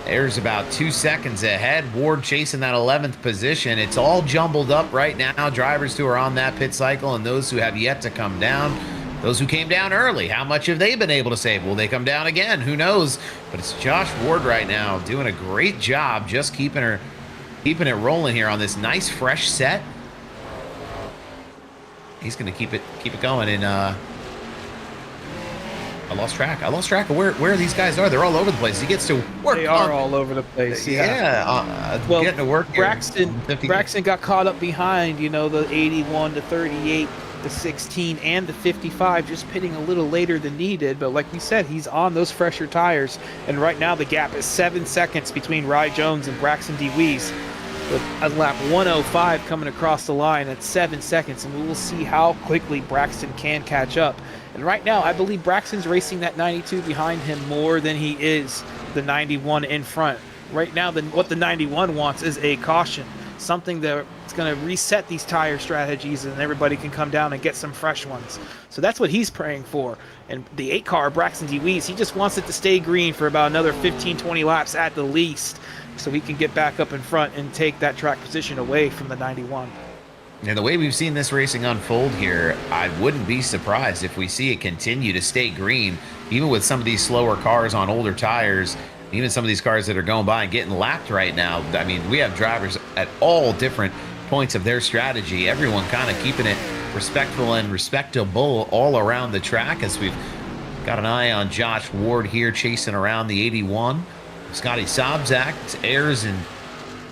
Ayers about 2 seconds ahead. Ward chasing that 11th position. It's all jumbled up right now. Drivers who are on that pit cycle and those who have yet to come down. Those who came down early, how much have they been able to save? Will they come down again? Who knows? But it's Josh Ward right now doing a great job just keeping it rolling here on this nice fresh set. He's going to keep it going. And I lost track of where these guys are. They're all over the place. He gets to work. They are all over the place. Well, getting to work. Braxton got caught up behind, you know, the 81, the 38, the 16, and the 55, just pitting a little later than needed. But like we said, he's on those fresher tires. And right now the gap is 7 seconds between Rye Jones and Braxton DeWeese. With a lap 105 coming across the line at 7 seconds. And we will see how quickly Braxton can catch up. And right now, I believe Braxton's racing that 92 behind him more than he is the 91 in front. Right now, what the 91 wants is a caution, something that's going to reset these tire strategies and everybody can come down and get some fresh ones. So that's what he's praying for. And the 8 car, Braxton DeWeese, he just wants it to stay green for about another 15, 20 laps at the least so he can get back up in front and take that track position away from the 91. And the way we've seen this racing unfold here, I wouldn't be surprised if we see it continue to stay green, even with some of these slower cars on older tires, even some of these cars that are going by and getting lapped right now. I mean, we have drivers at all different points of their strategy, everyone kind of keeping it respectful and respectable all around the track, as we've got an eye on Josh Ward here chasing around the 81. Scotty Sobczak, it's Ayers and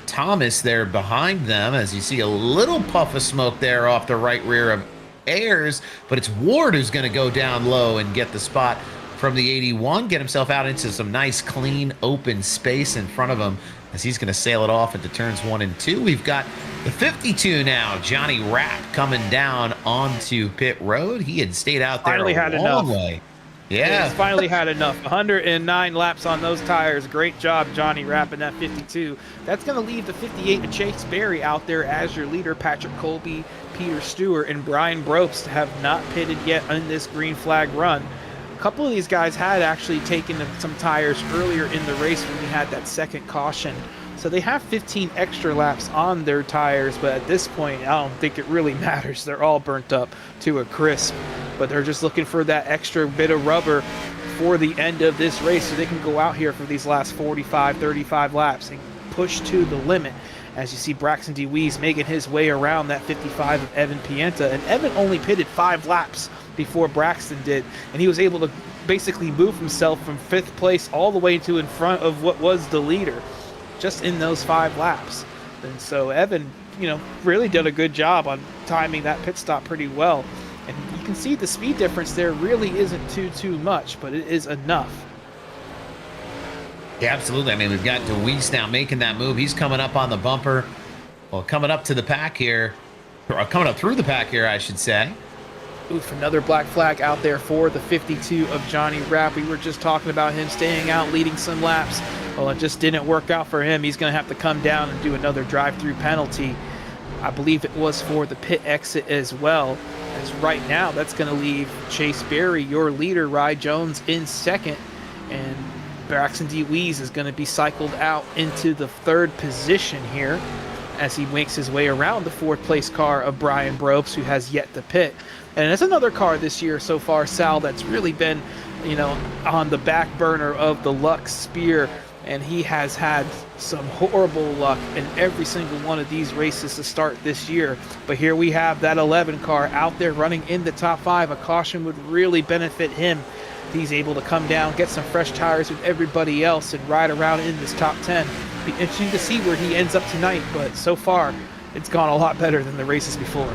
Thomas there behind them, as you see a little puff of smoke there off the right rear of Ayers, but it's Ward who's going to go down low and get the spot from the 81, get himself out into some nice clean open space in front of him as he's going to sail it off into turns 1 and 2. We've got the 52 now, Johnny Rapp, coming down onto pit road. He had stayed out there a long way. Yeah. He's finally had enough. 109 laps on those tires. Great job, Johnny, wrapping that 52. That's going to leave the 58 to Chase Berry out there as your leader. Patrick Colby, Peter Stewart, and Brian Brobst have not pitted yet in this green flag run. A couple of these guys had actually taken some tires earlier in the race when we had that second caution. So they have 15 extra laps on their tires, but at this point, I don't think it really matters. They're all burnt up to a crisp, but they're just looking for that extra bit of rubber for the end of this race so they can go out here for these last 45, 35 laps and push to the limit. As you see Braxton DeWeese making his way around that 55 of Evan Pienta, and Evan only pitted 5 laps before Braxton did, and he was able to basically move himself from 5th place all the way to in front of what was the leader, just in those 5 laps. And so Evan, really did a good job on timing that pit stop pretty well. And you can see the speed difference there really isn't too much, but it is enough. Yeah, absolutely. I mean, we've got DeWeese now making that move. He's coming up on the bumper. Well, coming up to the pack here, or coming up through the pack here, I should say. Oof, another black flag out there for the 52 of Johnny Rapp. We were just talking about him staying out, leading some laps. Well, it just didn't work out for him. He's going to have to come down and do another drive-through penalty. I believe it was for the pit exit as well. As right now, that's going to leave Chase Berry, your leader, Rye Jones, in second. And Braxton DeWeese is going to be cycled out into the 3rd position here as he makes his way around the 4th place car of Brian Brobst, who has yet to pit. And it's another car this year so far, Sal, that's really been, on the back burner of the luck spear. And he has had some horrible luck in every single one of these races to start this year. But here we have that 11 car out there running in the top 5. A caution would really benefit him. He's able to come down, get some fresh tires with everybody else, and ride around in this top 10. Be interesting to see where he ends up tonight, but so far, it's gone a lot better than the races before.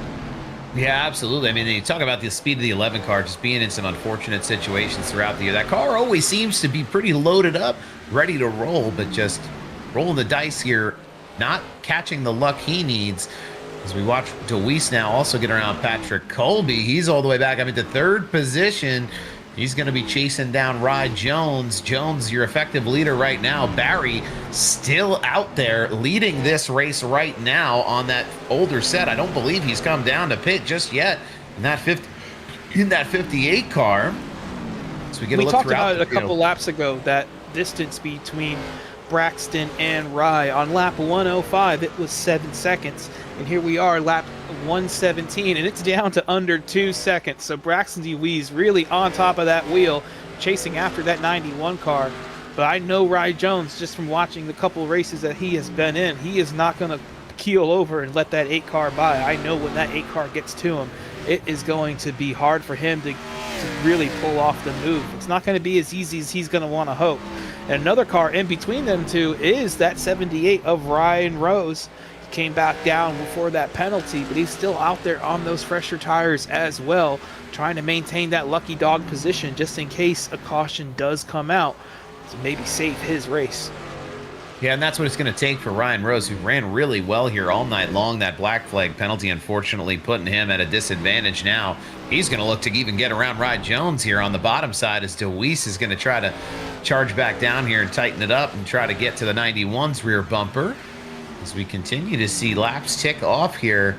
Yeah, absolutely. I mean, you talk about the speed of the 11 car just being in some unfortunate situations throughout the year. That car always seems to be pretty loaded up, ready to roll, but just rolling the dice here, not catching the luck he needs. As we watch DeWeese now also get around Patrick Colby. He's all the way back up into 3rd position. He's going to be chasing down Rye Jones. Jones, your effective leader right now. Barry still out there leading this race right now on that older set. I don't believe he's come down to pit just yet in that 58 car. So we talked about it a couple laps ago, that distance between Braxton and Rye. On lap 105, it was 7 seconds. And here we are, lap 117, and it's down to under 2 seconds. So Braxton DeWeese really on top of that wheel, chasing after that 91 car. But I know Rye Jones, just from watching the couple races that he has been in, he is not going to keel over and let that 8 car by. I know when that 8 car gets to him, it is going to be hard for him to really pull off the move. It's not going to be as easy as he's going to want to hope. And another car in between them two is that 78 of Ryan Rose. He came back down before that penalty, but he's still out there on those fresher tires as well, trying to maintain that lucky dog position just in case a caution does come out to maybe save his race. Yeah, and that's what it's going to take for Ryan Rose, who ran really well here all night long. That black flag penalty, unfortunately, putting him at a disadvantage now. He's going to look to even get around Rye Jones here on the bottom side, as DeWeese is going to try to charge back down here and tighten it up and try to get to the 91's rear bumper. As we continue to see laps tick off here,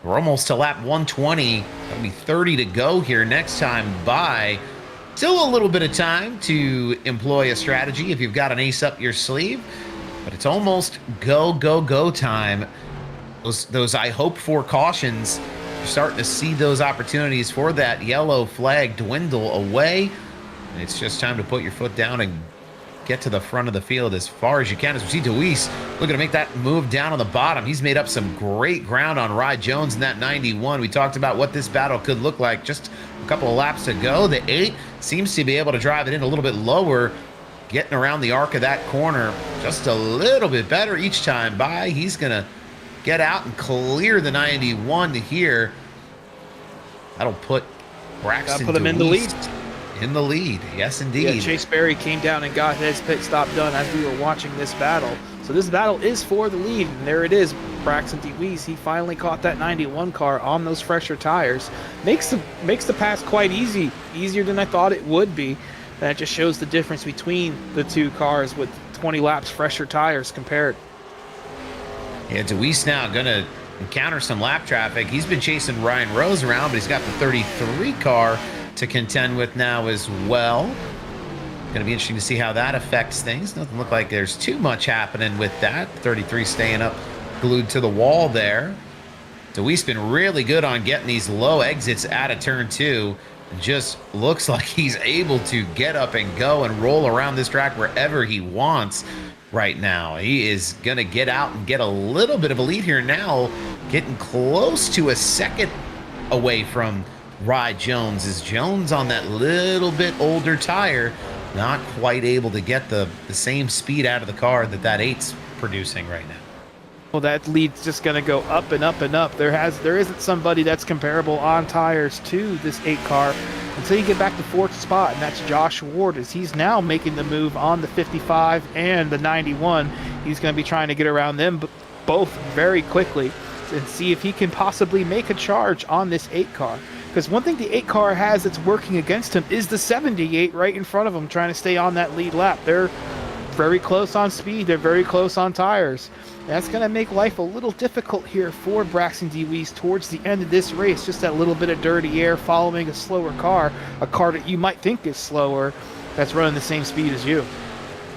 we're almost to lap 120. That'll be 30 to go here next time by. Still a little bit of time to employ a strategy if you've got an ace up your sleeve, but it's almost go time. Those I hope for cautions, you're starting to see those opportunities for that yellow flag dwindle away. And it's just time to put your foot down and get to the front of the field as far as you can. As we see DeWeese looking to make that move down on the bottom. He's made up some great ground on Rye Jones in that 91. We talked about what this battle could look like just a couple of laps ago. The 8 seems to be able to drive it in a little bit lower, getting around the arc of that corner just a little bit better each time by. He's going to get out and clear the 91 to here. That'll put Braxton put him in the lead. In the lead, yes, indeed. Yeah, Chase Berry came down and got his pit stop done as we were watching this battle. So this battle is for the lead, and there it is. Braxton DeWeese, he finally caught that 91 car on those fresher tires. Makes the pass quite easy, easier than I thought it would be. That just shows the difference between the two cars with 20 laps fresher tires compared. Yeah, DeWeese now going to encounter some lap traffic. He's been chasing Ryan Rose around, but he's got the 33 car to contend with now as well. Going to be interesting to see how that affects things. Doesn't look like there's too much happening with that. 33 staying up, glued to the wall there. DeWeese been really good on getting these low exits out of turn 2. Just looks like he's able to get up and go and roll around this track wherever he wants right now. He is going to get out and get a little bit of a lead here now, getting close to a second away from Rye Jones. Is Jones on that little bit older tire, not quite able to get the same speed out of the car that 8's producing right now. Well, that lead's just going to go up and up and up. There isn't somebody that's comparable on tires to this 8 car until you get back to 4th spot, and that's Josh Ward, as he's now making the move on the 55 and the 91. He's going to be trying to get around them both very quickly and see if he can possibly make a charge on this 8 car. Because one thing the 8 car has that's working against him is the 78 right in front of him, trying to stay on that lead lap. They're very close on speed. They're very close on tires. That's going to make life a little difficult here for Braxton DeWeese towards the end of this race. Just that little bit of dirty air following a slower car, a car that you might think is slower, that's running the same speed as you.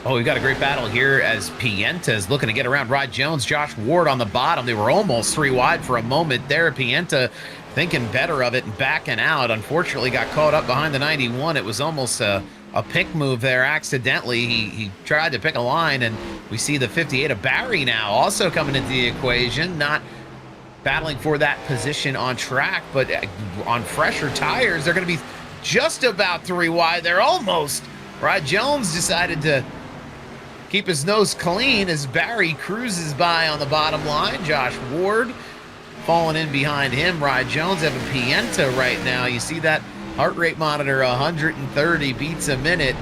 Oh, we've got a great battle here as Pienta is looking to get around Rod Jones. Josh Ward on the bottom. They were almost 3 wide for a moment there. Pienta thinking better of it and backing out. Unfortunately, got caught up behind the 91. It was almost a pick move there accidentally. He tried to pick a line, and we see the 58 of Barry now also coming into the equation, not battling for that position on track, but on fresher tires, they're going to be just about 3 wide. They're almost. Rod Jones decided to keep his nose clean as Barry cruises by on the bottom line. Josh Ward falling in behind him. Rod Jones having Pienta right now. You see that heart rate monitor, 130 beats a minute.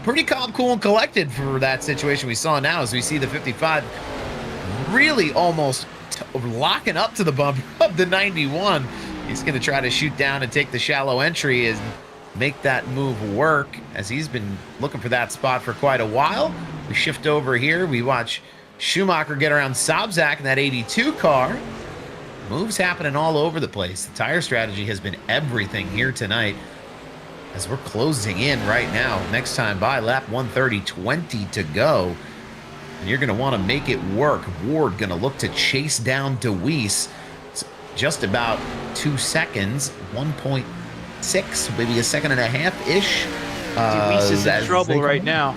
Pretty calm, cool, and collected for that situation we saw now as we see the 55 really almost locking up to the bump of the 91. He's going to try to shoot down and take the shallow entry and make that move work, as he's been looking for that spot for quite a while. We shift over here. We watch Schumacher get around Sobczak in that 82 car. Moves happening all over the place. The tire strategy has been everything here tonight as we're closing in right now. Next time by, lap 130, 20 to go. And you're going to want to make it work. Ward going to look to chase down DeWeese. It's just about 2 seconds, 1.6, maybe a second and a half-ish. DeWeese is in trouble right now.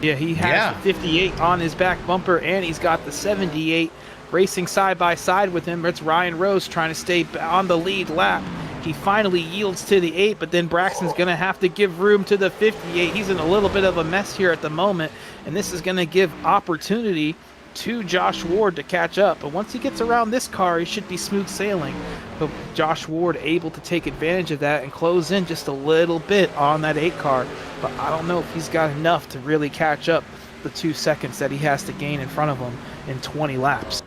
Yeah, he has the 58 on his back bumper, and he's got the 78 racing side by side with him. It's Ryan Rose trying to stay on the lead lap. He finally yields to the 8, but then Braxton's going to have to give room to the 58. He's in a little bit of a mess here at the moment, and this is going to give opportunity to Josh Ward to catch up. But once he gets around this car, he should be smooth sailing. But Josh Ward able to take advantage of that and close in just a little bit on that 8 car. But I don't know if he's got enough to really catch up the 2 seconds that he has to gain in front of him in 20 laps.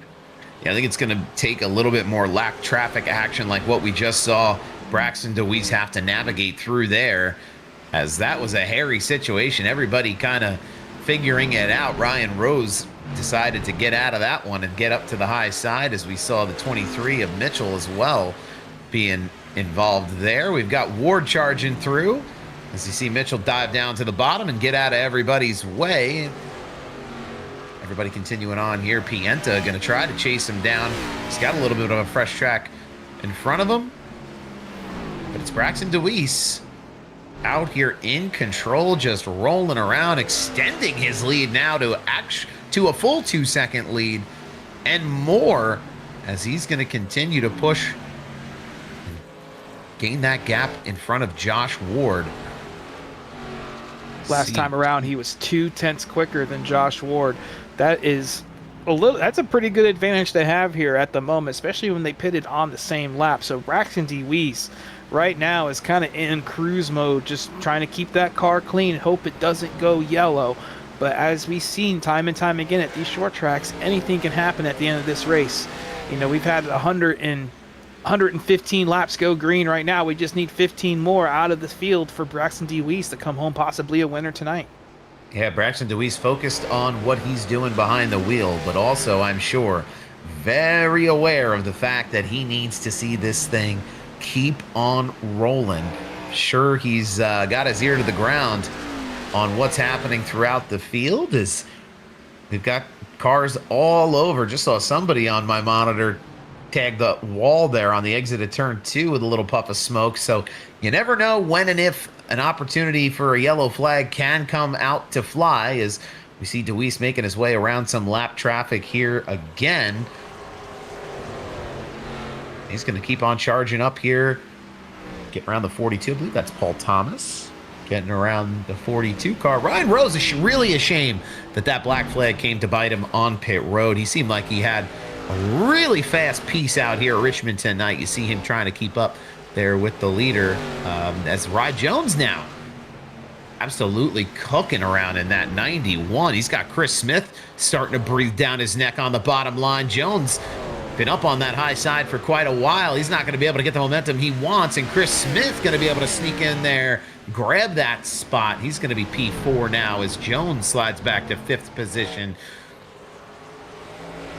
Yeah, I think it's going to take a little bit more lap traffic action like what we just saw Braxton DeWeese have to navigate through there, as that was a hairy situation. Everybody kind of figuring it out. Ryan Rose decided to get out of that one and get up to the high side, as we saw the 23 of Mitchell as well being involved there. We've got Ward charging through as you see Mitchell dive down to the bottom and get out of everybody's way. Everybody continuing on here. Pienta going to try to chase him down. He's got a little bit of a fresh track in front of him. But it's Braxton DeWeese out here in control, just rolling around, extending his lead now to a full 2 second lead and more, as he's going to continue to push and gain that gap in front of Josh Ward. Last time around, he was 2/10 quicker than Josh Ward. That's a pretty good advantage to have here at the moment, especially when they pitted on the same lap. So Braxton DeWeese right now is kind of in cruise mode, just trying to keep that car clean and hope it doesn't go yellow. But as we've seen time and time again at these short tracks, anything can happen at the end of this race. You know, we've had 115 laps go green right now. We just need 15 more out of the field for Braxton DeWeese to come home possibly a winner tonight. Yeah, Braxton DeWeese focused on what he's doing behind the wheel, but also, I'm sure, very aware of the fact that he needs to see this thing keep on rolling. Sure, he's got his ear to the ground on what's happening throughout the field. As we've got cars all over. Just saw somebody on my monitor tag the wall there on the exit of turn 2 with a little puff of smoke. So you never know when and if an opportunity for a yellow flag can come out to fly, as we see DeWeese making his way around some lap traffic here again. He's going to keep on charging up here. Get around the 42. I believe that's Paul Thomas. Getting around the 42 car. Ryan Rose is really a shame that that black flag came to bite him on pit road. He seemed like he had a really fast piece out here at Richmond tonight. You see him trying to keep up there with the leader. As Rod Jones now absolutely cooking around in that 91. He's got Chris Smith starting to breathe down his neck on the bottom line. Jones been up on that high side for quite a while. He's not going to be able to get the momentum he wants, and Chris Smith going to be able to sneak in there, grab that spot. He's going to be P4 now as Jones slides back to 5th position.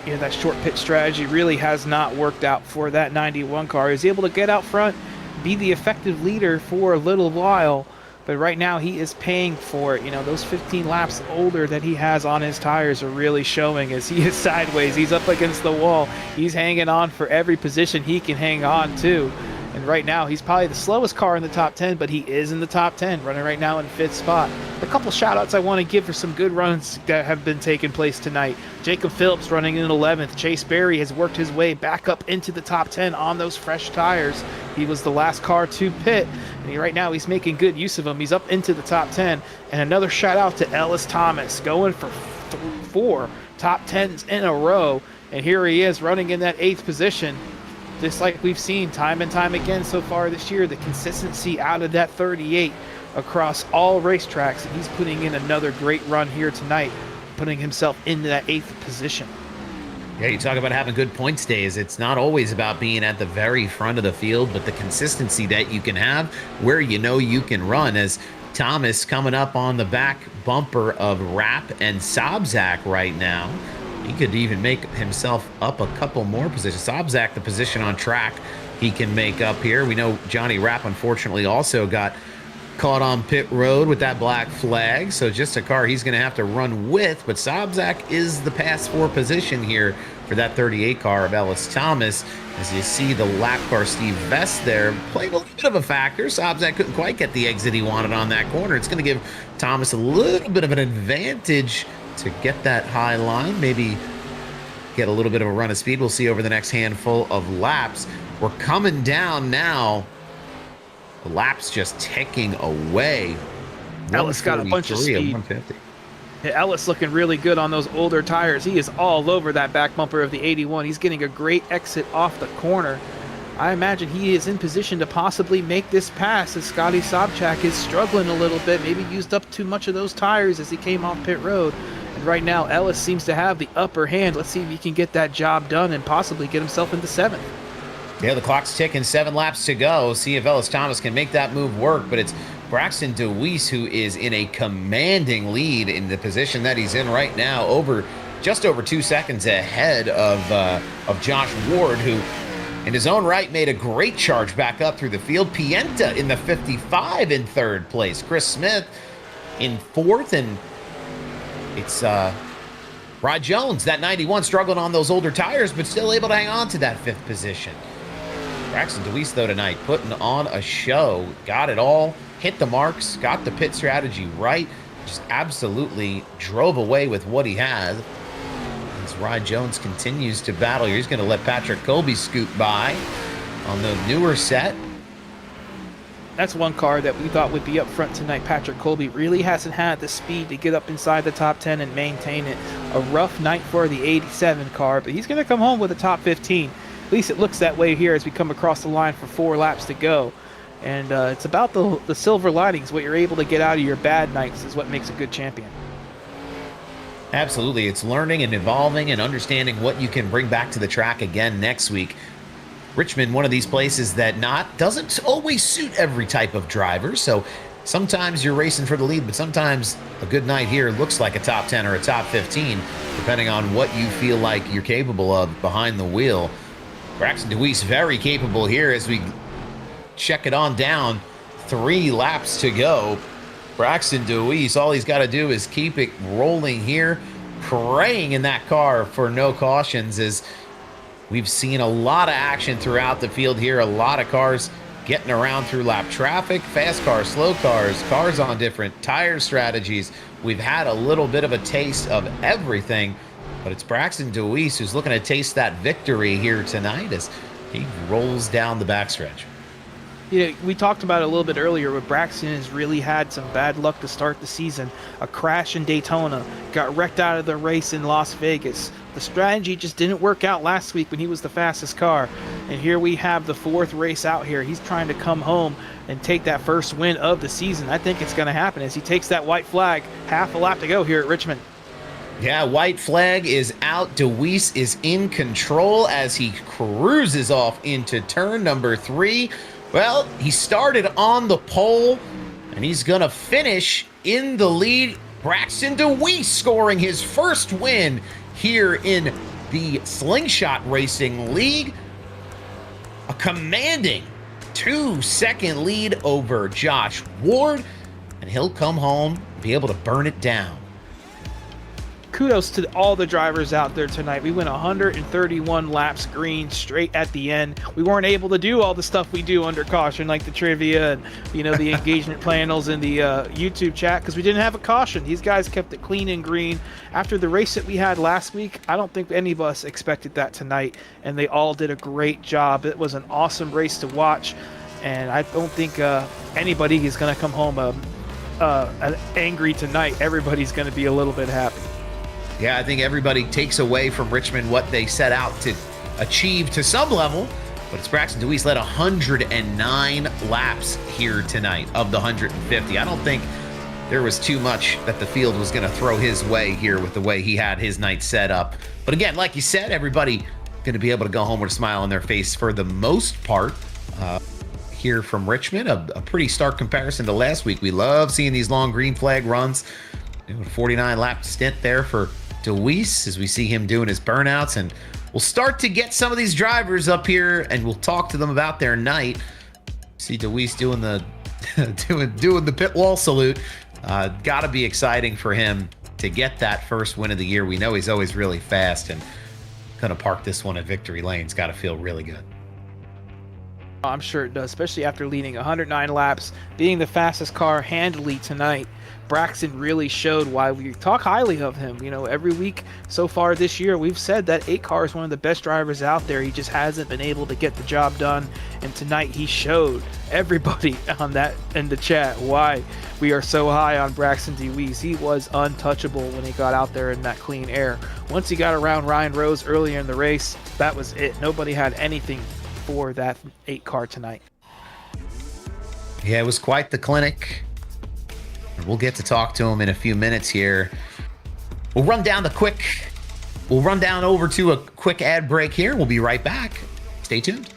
Yeah, that short pit strategy really has not worked out for that 91 car. He's able to get out front, be the effective leader for a little while, but right now he is paying for it. You know, those 15 laps older that he has on his tires are really showing as he is sideways. He's up against the wall. He's hanging on for every position he can hang on to. And right now, he's probably the slowest car in the top 10, but he is in the top 10, running right now in 5th spot. A couple shout-outs I want to give for some good runs that have been taking place tonight. Jacob Phillips running in 11th. Chase Berry has worked his way back up into the top 10 on those fresh tires. He was the last car to pit, and right now he's making good use of them. He's up into the top 10. And another shout-out to Ellis Thomas, going for 4 top 10s in a row. And here he is running in that 8th position. Just like we've seen time and time again so far this year, the consistency out of that 38 across all racetracks. And he's putting in another great run here tonight, putting himself into that 8th position. Yeah, you talk about having good points days. It's not always about being at the very front of the field, but the consistency that you can have where you know you can run. As Thomas coming up on the back bumper of Rapp and Sobzak right now. He could even make himself up a couple more positions. Sobzak, the position on track he can make up here. We know Johnny Rapp, unfortunately, also got caught on pit road with that black flag. So just a car he's going to have to run with. But Sobzak is the pass for position here for that 38 car of Ellis Thomas. As you see the lap car Steve Vest there playing a little bit of a factor. Sobzak couldn't quite get the exit he wanted on that corner. It's going to give Thomas a little bit of an advantage to get that high line, maybe get a little bit of a run of speed. We'll see over the next handful of laps. We're coming down now. The laps just ticking away. Ellis got a bunch of speed. 150. Yeah, Ellis looking really good on those older tires. He is all over that back bumper of the 81. He's getting a great exit off the corner. I imagine he is in position to possibly make this pass as Scotty Sobchak is struggling a little bit, maybe used up too much of those tires as he came off pit road. And right now, Ellis seems to have the upper hand. Let's see if he can get that job done and possibly get himself into 7th. Yeah, the clock's ticking, 7 laps to go. See if Ellis Thomas can make that move work, but it's Braxton DeWeese who is in a commanding lead in the position that he's in right now, just over 2 seconds ahead of Josh Ward, who in his own right made a great charge back up through the field. Pienta in the 55 in 3rd place. Chris Smith in 4th, and it's Rod Jones, that 91, struggling on those older tires, but still able to hang on to that 5th position. Braxton DeWeese, though, tonight putting on a show. Got it all, hit the marks, got the pit strategy right, just absolutely drove away with what he had. As Rod Jones continues to battle here, he's going to let Patrick Colby scoot by on the newer set. That's one car that we thought would be up front tonight. Patrick Colby really hasn't had the speed to get up inside the top 10 and maintain it. A rough night for the 87 car, but he's going to come home with a top 15. At least it looks that way here as we come across the line for 4 laps to go. And it's about the silver linings. What you're able to get out of your bad nights is what makes a good champion. Absolutely. It's learning and evolving and understanding what you can bring back to the track again next week. Richmond, one of these places that doesn't always suit every type of driver. So sometimes you're racing for the lead, but sometimes a good night here looks like a top 10 or a top 15, depending on what you feel like you're capable of behind the wheel. Braxton DeWeese very capable here as we check it on down. 3 laps to go. Braxton DeWeese, all he's got to do is keep it rolling here, praying in that car for no cautions, as we've seen a lot of action throughout the field here. A lot of cars getting around through lap traffic, fast cars, slow cars, cars on different tire strategies. We've had a little bit of a taste of everything, but it's Braxton DeWeese who's looking to taste that victory here tonight as he rolls down the backstretch. You know, we talked about it a little bit earlier, but Braxton has really had some bad luck to start the season. A crash in Daytona, got wrecked out of the race in Las Vegas. The strategy just didn't work out last week when he was the fastest car. And here we have the 4th race out here. He's trying to come home and take that first win of the season. I think it's going to happen as he takes that white flag. Half a lap to go here at Richmond. Yeah, white flag is out. DeWeese is in control as he cruises off into turn number 3. Well, he started on the pole, and he's going to finish in the lead. Braxton DeWeese scoring his first win here in the Slingshot Racing League. A commanding 2-second lead over Josh Ward, and he'll come home and be able to burn it down. Kudos to all the drivers out there tonight. We went 131 laps green straight at the end. We weren't able to do all the stuff we do under caution, like the trivia and the engagement panels in the YouTube chat, because we didn't have a caution. These guys kept it clean and green. After the race that we had last week, I don't think any of us expected that tonight, and they all did a great job. It was an awesome race to watch, and I don't think anybody is going to come home angry tonight. Everybody's going to be a little bit happy. Yeah, I think everybody takes away from Richmond what they set out to achieve to some level, but it's Braxton DeWeese led 109 laps here tonight of the 150. I don't think there was too much that the field was going to throw his way here with the way he had his night set up. But again, like you said, everybody going to be able to go home with a smile on their face for the most part. Here from Richmond, a pretty stark comparison to last week. We love seeing these long green flag runs. 49 lap stint there for DeWeese as we see him doing his burnouts, and we'll start to get some of these drivers up here and we'll talk to them about their night. See DeWeese doing the doing the pit wall salute. Gotta be exciting for him to get that first win of the year. We know he's always really fast, and gonna park this one at victory lane. It's gotta feel really good. I'm sure it does, especially after leading 109 laps, being the fastest car handily tonight. Braxton really showed why we talk highly of him. Every week so far this year, we've said that 8 car is one of the best drivers out there. He just hasn't been able to get the job done. And tonight he showed everybody on that in the chat why we are so high on Braxton DeWeese. He was untouchable when he got out there in that clean air. Once he got around Ryan Rose earlier in the race, that was it. Nobody had anything for that 8 car tonight. Yeah, it was quite the clinic. We'll get to talk to him in a few minutes here. We'll run down over to a quick ad break here. We'll be right back. Stay tuned.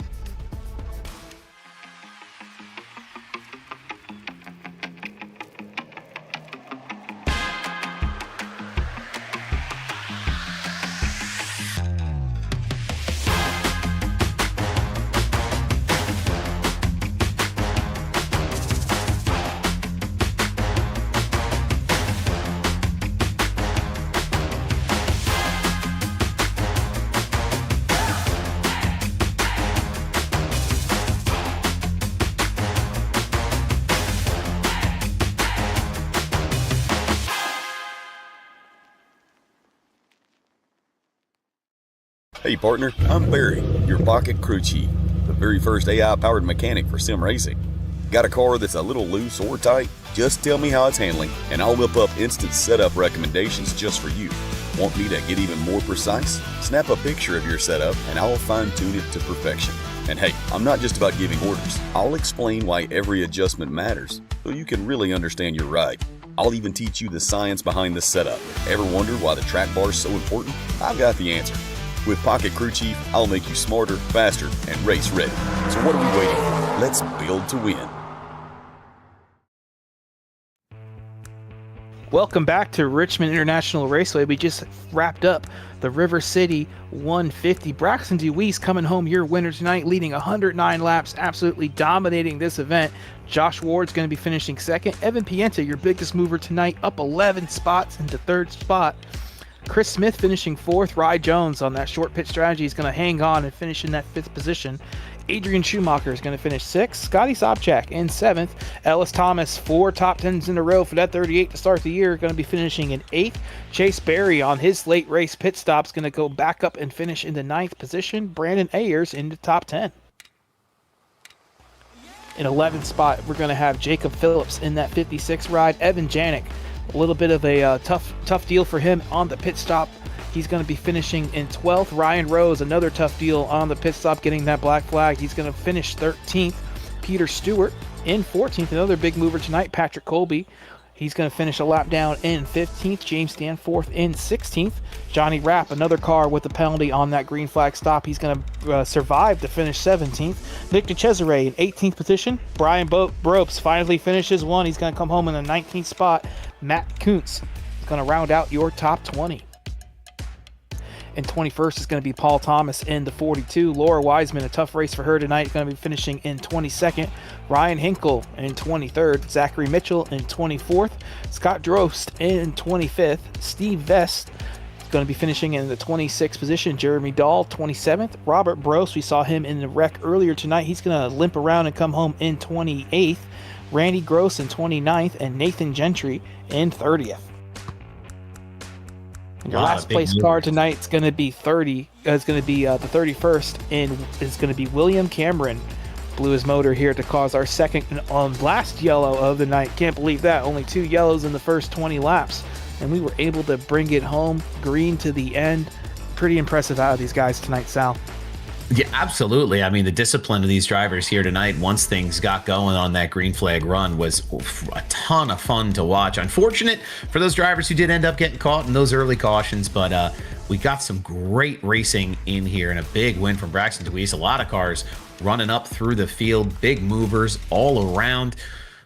Hey partner, I'm Barry, your pocket crew chief, the very first AI-powered mechanic for sim racing. Got a car that's a little loose or tight? Just tell me how it's handling, and I'll whip up instant setup recommendations just for you. Want me to get even more precise? Snap a picture of your setup, and I'll fine-tune it to perfection. And hey, I'm not just about giving orders. I'll explain why every adjustment matters, so you can really understand your ride. I'll even teach you the science behind the setup. Ever wondered why the track bar is so important? I've got the answer. With Pocket Crew Chief, I'll make you smarter, faster, and race ready. So what are we waiting for? Let's build to win. Welcome back to Richmond International Raceway. We just wrapped up the River City 150. Braxton DeWeese coming home your winner tonight, leading 109 laps, absolutely dominating this event. Josh Ward's going to be finishing second. Evan Pienta, your biggest mover tonight, up 11 spots into third spot. Chris Smith finishing fourth. Rye Jones on that short pit strategy is going to hang on and finish in that fifth position. Adrian Schumacher is going to finish sixth. Scotty Sobchak in seventh. Ellis Thomas, 4 top 10s in a row for that 38 to start the year, going to be finishing in eighth. Chase Berry on his late race pit stop is going to go back up and finish in the ninth position. Brandon Ayers in the top 10. In 11th spot, we're going to have Jacob Phillips in that 56 ride. Evan Janik, a little bit of a tough deal for him on the pit stop. He's going to be finishing in 12th. Ryan Rose, another tough deal on the pit stop, getting that black flag. He's going to finish 13th. Peter Stewart in 14th. Another big mover tonight, Patrick Colby. He's going to finish a lap down in 15th. James Danforth in 16th. Johnny Rapp, another car with a penalty on that green flag stop. He's going to survive to finish 17th. Nick DeCesare in 18th position. Brian Bropes finally finishes one. He's going to come home in the 19th spot. Matt Kuntz is going to round out your top 20. And 21st is going to be Paul Thomas in the 42. Laura Wiseman, a tough race for her tonight, going to be finishing in 22nd. Ryan Hinkle in 23rd. Zachary Mitchell in 24th. Scott Drost in 25th. Steve Vest is going to be finishing in the 26th position. Jeremy Dahl, 27th. Robert Brose, we saw him in the wreck earlier tonight. He's going to limp around and come home in 28th. Randy Gross in 29th. And Nathan Gentry in 30th. Your last place car tonight is going to be the 31st, and it's going to be William Cameron. Blew his motor here to cause our second and last yellow of the night. Can't believe that. Only 2 yellows in the first 20 laps, and we were able to bring it home green to the end. Pretty impressive out of these guys tonight, Sal. Yeah, absolutely. I mean, the discipline of these drivers here tonight, once things got going on that green flag run, was a ton of fun to watch. Unfortunate for those drivers who did end up getting caught in those early cautions, but we got some great racing in here and a big win from Braxton DeWeese. A lot of cars running up through the field, big movers all around.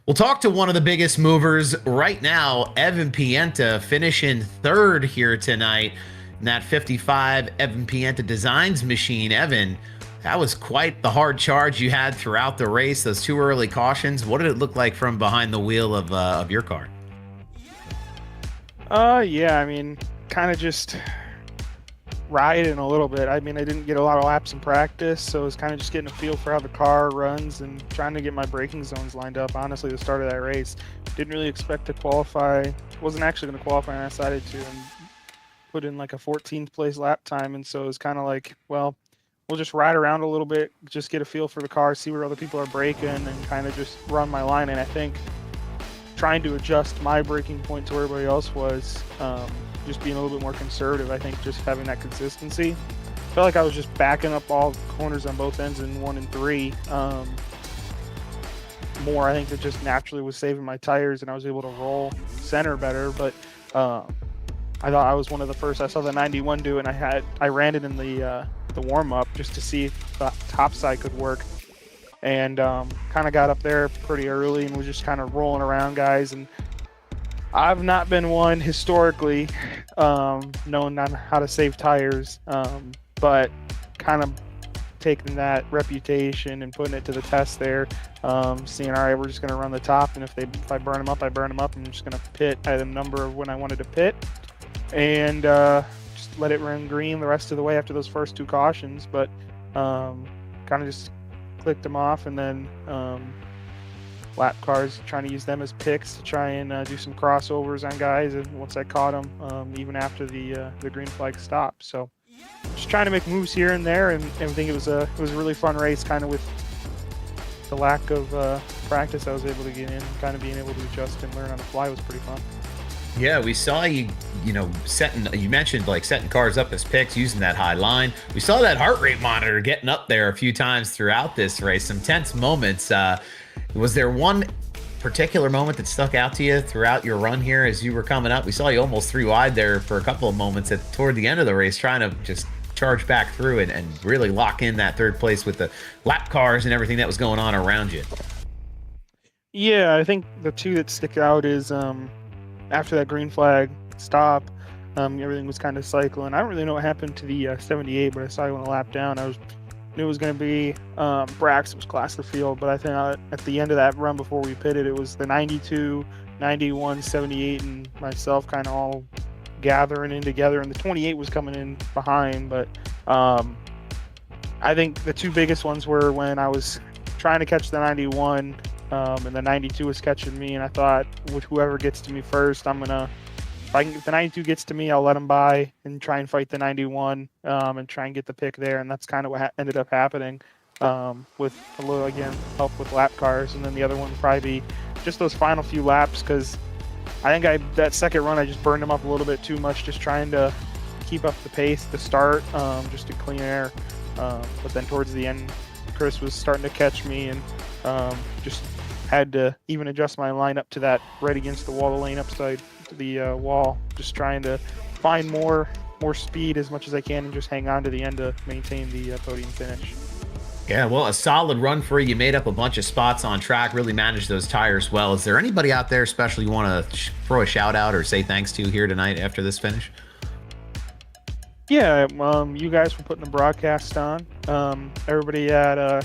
We'll talk to one of the biggest movers right now, Evan Pienta, finishing third here tonight. And that 55 Evan Pienta Designs machine. Evan, that was quite the hard charge you had throughout the race, those 2 early cautions. What did it look like from behind the wheel of your car? Yeah, I mean, kind of just riding a little bit. I mean, I didn't get a lot of laps in practice, so it was kind of just getting a feel for how the car runs and trying to get my braking zones lined up. Honestly, the start of that race, didn't really expect to qualify. Wasn't actually going to qualify, and I decided to. And put in like a 14th place lap time, and so it was kind of like, well, we'll just ride around a little bit, just get a feel for the car, see where other people are braking, and kind of just run my line. And I think trying to adjust my braking point to where everybody else was, just being a little bit more conservative. I think just having that consistency. I felt like I was just backing up all corners on both ends in 1 and 3. More, I think it just naturally was saving my tires, and I was able to roll center better. But I thought I was one of the first. I saw the 91 do, and I ran it in the warm up just to see if the top side could work, and kind of got up there pretty early and was just kind of rolling around guys. And I've not been one historically known on how to save tires, but kind of taking that reputation and putting it to the test there, seeing, all right, we're just going to run the top, and if I burn them up, I burn them up. I'm just going to pit at a number of when I wanted to pit, and just let it run green the rest of the way after those first 2 cautions. But kind of just clicked them off, and then lap cars, trying to use them as picks to try and do some crossovers on guys. And once I caught them, even after the green flag stop, so just trying to make moves here and there, and I think it was a really fun race. Kind of with the lack of practice I was able to get in, kind of being able to adjust and learn on the fly was pretty fun. Yeah, we saw you mentioned like setting cars up as picks, using that high line. We saw that heart rate monitor getting up there a few times throughout this race, some tense moments. Was there one particular moment that stuck out to you throughout your run here as you were coming up? We saw you almost 3 wide there for a couple of moments toward the end of the race, trying to just charge back through it and really lock in that third place with the lap cars and everything that was going on around you. Yeah, I think the two that stick out is after that green flag stop, everything was kind of cycling. I don't really know what happened to the 78, but I saw you on a lap down. Knew it was going to be Brax was class of the field, but I think at the end of that run before we pitted, it was the 92, 91, 78, and myself kind of all gathering in together, and the 28 was coming in behind. But I think the two biggest ones were when I was trying to catch the 91 and the 92 was catching me, and I thought, with whoever gets to me first, if the 92 gets to me, I'll let him by and try and fight the 91 and try and get the pick there. And that's kind of what ended up happening with a little, again, help with lap cars. And then the other one would probably be just those final few laps, because I think that second run, I just burned him up a little bit too much, just trying to keep up the pace at the start, just to clean air. But then towards the end, Chris was starting to catch me, and just had to even adjust my lineup to that right against the wall, the lane upside to the wall, just trying to find more speed as much as I can and just hang on to the end to maintain the podium finish. Yeah, well, a solid run for you. You made up a bunch of spots on track, really managed those tires well. Is there anybody out there especially you want to throw a shout out or say thanks to here tonight after this finish? Yeah, you guys for putting the broadcast on. Everybody at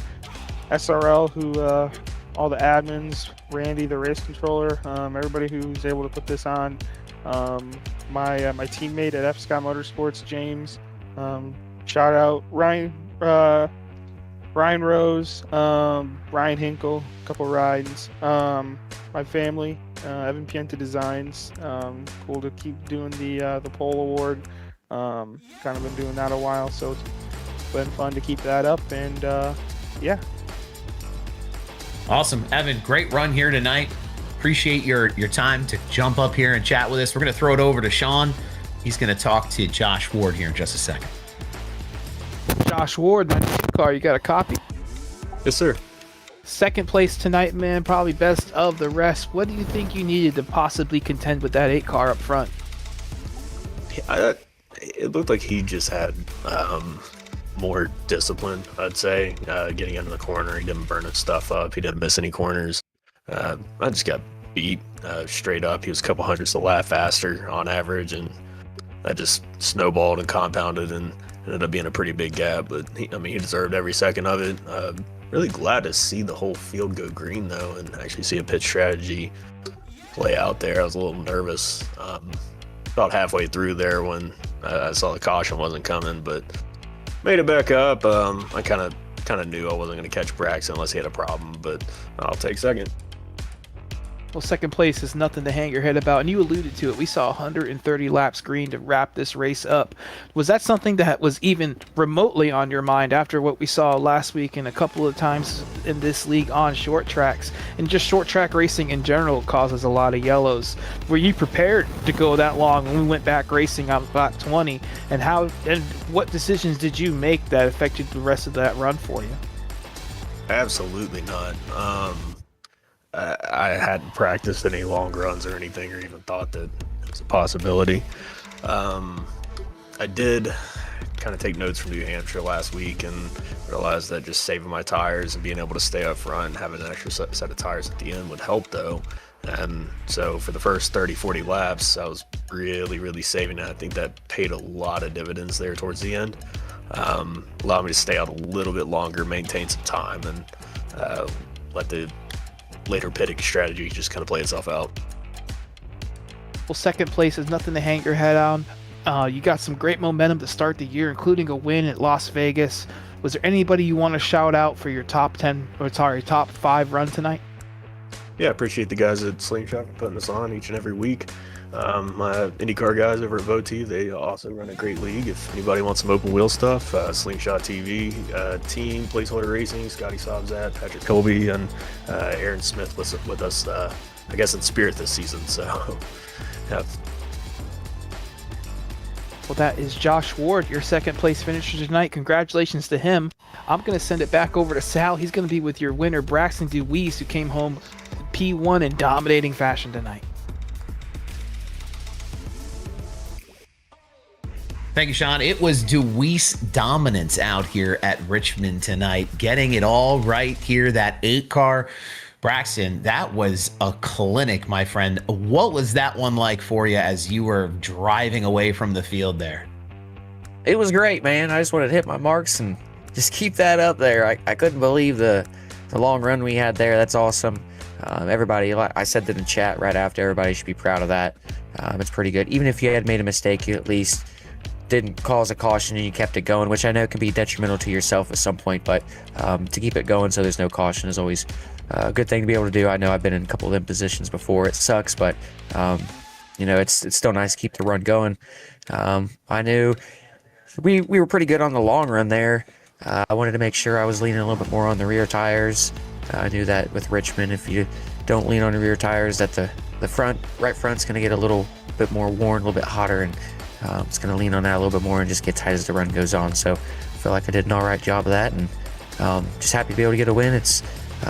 SRL who all the admins, Randy, the race controller, everybody who's able to put this on. My teammate at Hampshire Motorsports, James. Shout out Ryan Rose, Ryan Hinkle, a couple rides. My family, Evan Pienta Designs. Cool to keep doing the pole award. Kind of been doing that a while, so it's been fun to keep that up. And yeah. Awesome. Evan, great run here tonight. Appreciate your time to jump up here and chat with us. We're going to throw it over to Sean. He's going to talk to Josh Ward here in just a second. Josh Ward, 92 car, you got a copy? Yes, sir. Second place tonight, man, probably best of the rest. What do you think you needed to possibly contend with that 8 car up front? It looked like he just had more discipline, I'd say. Getting into the corner, he didn't burn his stuff up. He didn't miss any corners. I just got beat straight up. He was a couple hundredths a lap faster on average, and that just snowballed and compounded and ended up being a pretty big gap. But he deserved every second of it. Really glad to see the whole field go green, though, and actually see a pit strategy play out there. I was a little nervous about halfway through there when I saw the caution wasn't coming, but made it back up. I kind of knew I wasn't going to catch Braxton unless he had a problem, but I'll take second. Well, second place is nothing to hang your head about, and you alluded to it. We saw 130 laps green to wrap this race up. Was that something that was even remotely on your mind after what we saw last week and a couple of times in this league on short tracks? And just short track racing in general causes a lot of yellows. Were you prepared to go that long when we went back racing on lap 20? And what decisions did you make that affected the rest of that run for you? Absolutely not. I hadn't practiced any long runs or anything, or even thought that it was a possibility. I did kind of take notes from New Hampshire last week and realized that just saving my tires and being able to stay up front and having an extra set of tires at the end would help, though. And so for the first 30-40 laps, I was really saving that. I think that paid a lot of dividends there towards the end. Allowed me to stay out a little bit longer, maintain some time, and let the later pitting strategy just kind of play itself out. Well, second place is nothing to hang your head on. You got some great momentum to start the year, including a win at Las Vegas. Was there anybody you want to shout out for your top 5 run tonight? Yeah, appreciate the guys at Slingshot for putting us on each and every week. My IndyCar guys over at VOT, they also run a great league. If anybody wants some open wheel stuff, Slingshot TV, team, Placeholder Racing, Scotty Sobzat, Patrick Colby, and Aaron Smith with us, I guess in spirit this season. So, yeah. Well, Well, that is Josh Ward, your second place finisher tonight. Congratulations to him. I'm going to send it back over to Sal. He's going to be with your winner, Braxton DeWeese, who came home P1 in dominating fashion tonight. Thank you, Sean. It was Deweese dominance out here at Richmond tonight, getting it all right here. That 8 car. Braxton, that was a clinic, my friend. What was that one like for you as you were driving away from the field there? It was great, man. I just wanted to hit my marks and just keep that up there. I couldn't believe the long run we had there. That's awesome. Everybody, I said that in chat right after, everybody should be proud of that. It's pretty good. Even if you had made a mistake, you at least didn't cause a caution and you kept it going, which I know can be detrimental to yourself at some point, but to keep it going so there's no caution is always a good thing to be able to do. I know I've been in a couple of them positions before. It sucks, but you know, it's still nice to keep the run going. I knew we were pretty good on the long run there. I wanted to make sure I was leaning a little bit more on the rear tires. I knew that with Richmond, if you don't lean on the rear tires, that the right front's going to get a little bit more worn, a little bit hotter, and it's going to lean on that a little bit more and just get tight as the run goes on. So I feel like I did an all right job of that, and just happy to be able to get a win. It's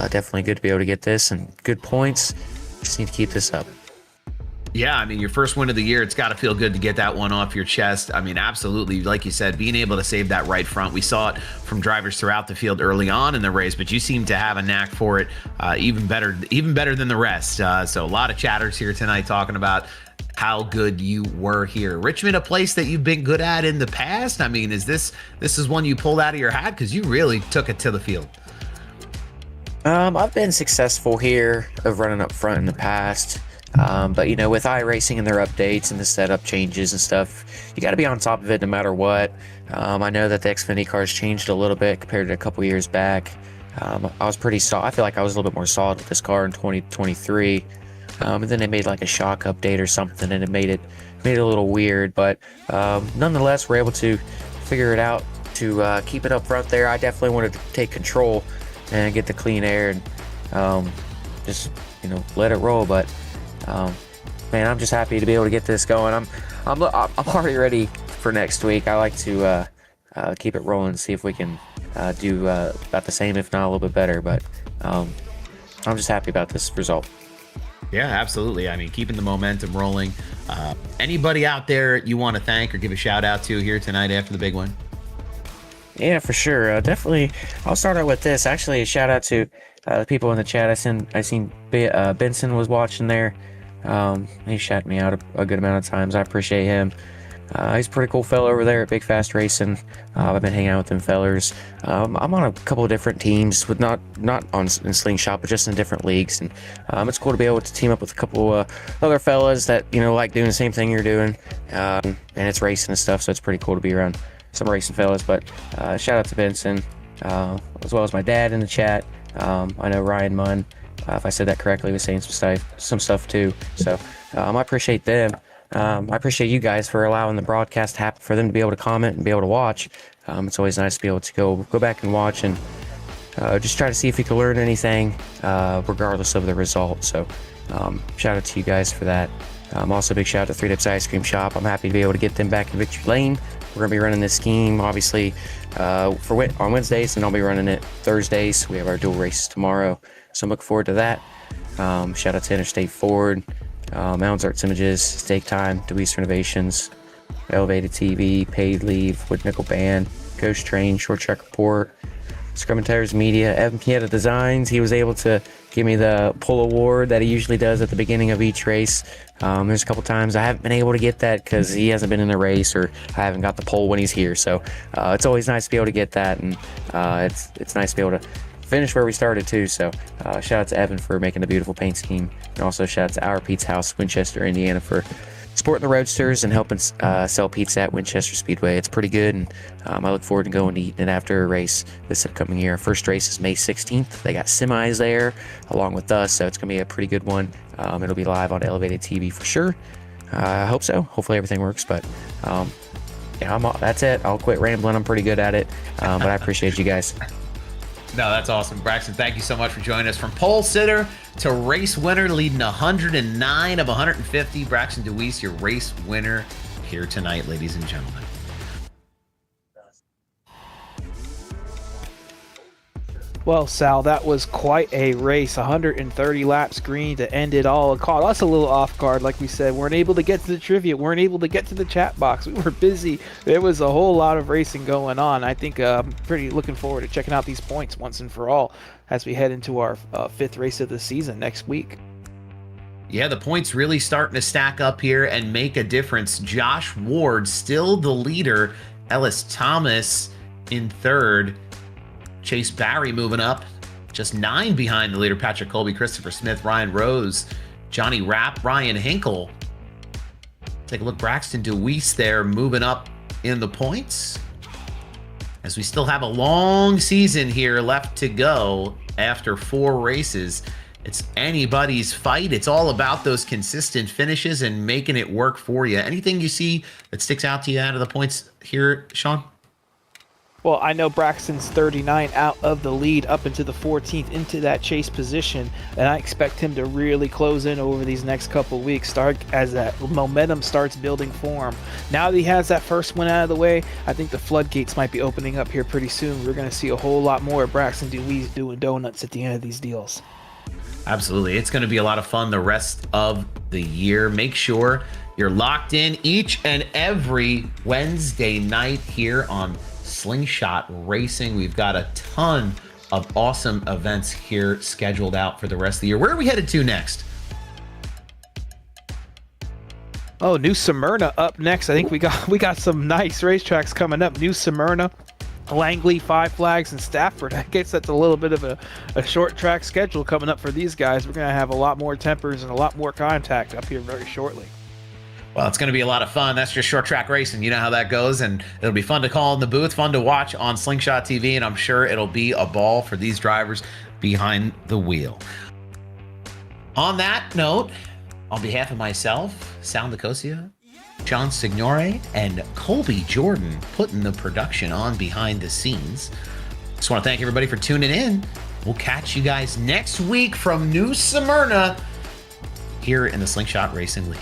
definitely good to be able to get this, and good points. Just need to keep this up. Yeah, I mean, your first win of the year, it's got to feel good to get that one off your chest. I mean, absolutely. Like you said, being able to save that right front. We saw it from drivers throughout the field early on in the race, but you seem to have a knack for it even better than the rest. So a lot of chatters here tonight talking about how good you were here. Richmond, a place that you've been good at in the past? I mean, is this is one you pulled out of your hat? Because you really took it to the field. I've been successful here of running up front in the past. But you know, with iRacing and their updates and the setup changes and stuff, you got to be on top of it no matter what. I know that the Xfinity cars changed a little bit compared to a couple years back. I was pretty solid. I feel like I was a little bit more solid with this car in 2023. And then they made like a shock update or something, and it made it a little weird. But nonetheless, we're able to figure it out to keep it up front there. I definitely wanted to take control and get the clean air and just, you know, let it roll. But man, I'm just happy to be able to get this going. I'm already ready for next week. I like to keep it rolling and see if we can do about the same, if not a little bit better. But I'm just happy about this result. Yeah, absolutely. I mean, keeping the momentum rolling. Anybody out there you want to thank or give a shout out to here tonight after the big win? Yeah, for sure. Definitely. I'll start out with this. Actually, a shout out to the people in the chat. I seen Benson was watching there. He shouted me out a good amount of times. I appreciate him. He's a pretty cool fellow over there at Big Fast Racing. I've been hanging out with them fellers. I'm on a couple of different teams, with not in Slingshot, but just in different leagues. And it's cool to be able to team up with a couple other fellas that, you know, like doing the same thing you're doing. And it's racing and stuff, so it's pretty cool to be around some racing fellas. But shout out to Benson, as well as my dad in the chat. I know Ryan Munn, if I said that correctly, was saying some stuff too. So I appreciate them. I appreciate you guys for allowing the broadcast to happen, for them to be able to comment and be able to watch. It's always nice to be able to go back and watch and just try to see if you can learn anything, regardless of the result. So shout out to you guys for that. Also, big shout out to 3 Dips Ice Cream Shop. I'm happy to be able to get them back in Victory Lane. We're going to be running this scheme, obviously, on Wednesdays, and I'll be running it Thursdays. We have our dual races tomorrow, so I'm looking forward to that. Shout out to Interstate Ford, Mounds Arts Images, Steak Time, Deweese Renovations, Elevated TV, Paid Leave, Wood Nickel Band, Ghost Train, Short Track Report, Scrum and Tires Media, Evan Pieta Designs. He was able to give me the pull award that he usually does at the beginning of each race. There's a couple times I haven't been able to get that because he hasn't been in the race, or I haven't got the pole when he's here. So it's always nice to be able to get that, and it's nice to be able to finish where we started too. So shout out to Evan for making the beautiful paint scheme, and also shout out to Our Pete's House, Winchester, Indiana, for supporting the Roadsters and helping sell pizza at Winchester Speedway. It's pretty good, and I look forward to going to eating it after a race this upcoming year. Our first race is May 16th. They got semis there along with us, so it's gonna be a pretty good one. It'll be live on Elevated TV for sure. I hope so. Hopefully everything works, but yeah, that's it. I'll quit rambling. I'm pretty good at it, but I appreciate you guys. No, that's awesome. Braxton, thank you so much for joining us. From pole sitter to race winner, leading 109 of 150. Braxton DeWeese, your race winner here tonight, ladies and gentlemen. Well, Sal, that was quite a race. 130 laps green to end it all. It caught us a little off guard, like we said. Weren't able to get to the trivia. Weren't able to get to the chat box. We were busy. There was a whole lot of racing going on. I think I'm pretty looking forward to checking out these points once and for all as we head into our fifth race of the season next week. Yeah, the points really starting to stack up here and make a difference. Josh Ward still the leader. Ellis Thomas in third. Chase Barry moving up, just 9 behind the leader. Patrick Colby, Christopher Smith, Ryan Rose, Johnny Rapp, Ryan Hinkle. Take a look, Braxton DeWeese there moving up in the points. As we still have a long season here left to go after 4 races. It's anybody's fight. It's all about those consistent finishes and making it work for you. Anything you see that sticks out to you out of the points here, Sean? Well, I know Braxton's 39 out of the lead up into the 14th into that chase position, and I expect him to really close in over these next couple of weeks, start as that momentum starts building for him. Now that he has that first win out of the way, I think the floodgates might be opening up here pretty soon. We're going to see a whole lot more of Braxton DeWeese doing donuts at the end of these deals. Absolutely. It's going to be a lot of fun the rest of the year. Make sure you're locked in each and every Wednesday night here on Slingshot Racing. We've got a ton of awesome events here scheduled out for the rest of the year. Where are we headed to next? Oh, New Smyrna up next. I think we got some nice racetracks coming up. New Smyrna, Langley, Five Flags, and Stafford. I guess that's a little bit of a short track schedule coming up for these guys. We're going to have a lot more tempers and a lot more contact up here very shortly. Well, it's going to be a lot of fun. That's just short track racing. You know how that goes, and it'll be fun to call in the booth, fun to watch on Slingshot TV, and I'm sure it'll be a ball for these drivers behind the wheel. On that note, on behalf of myself, Sal Nicosia, John Signore, and Colby Jordan putting the production on behind the scenes, just want to thank everybody for tuning in. We'll catch you guys next week from New Smyrna here in the Slingshot Racing League.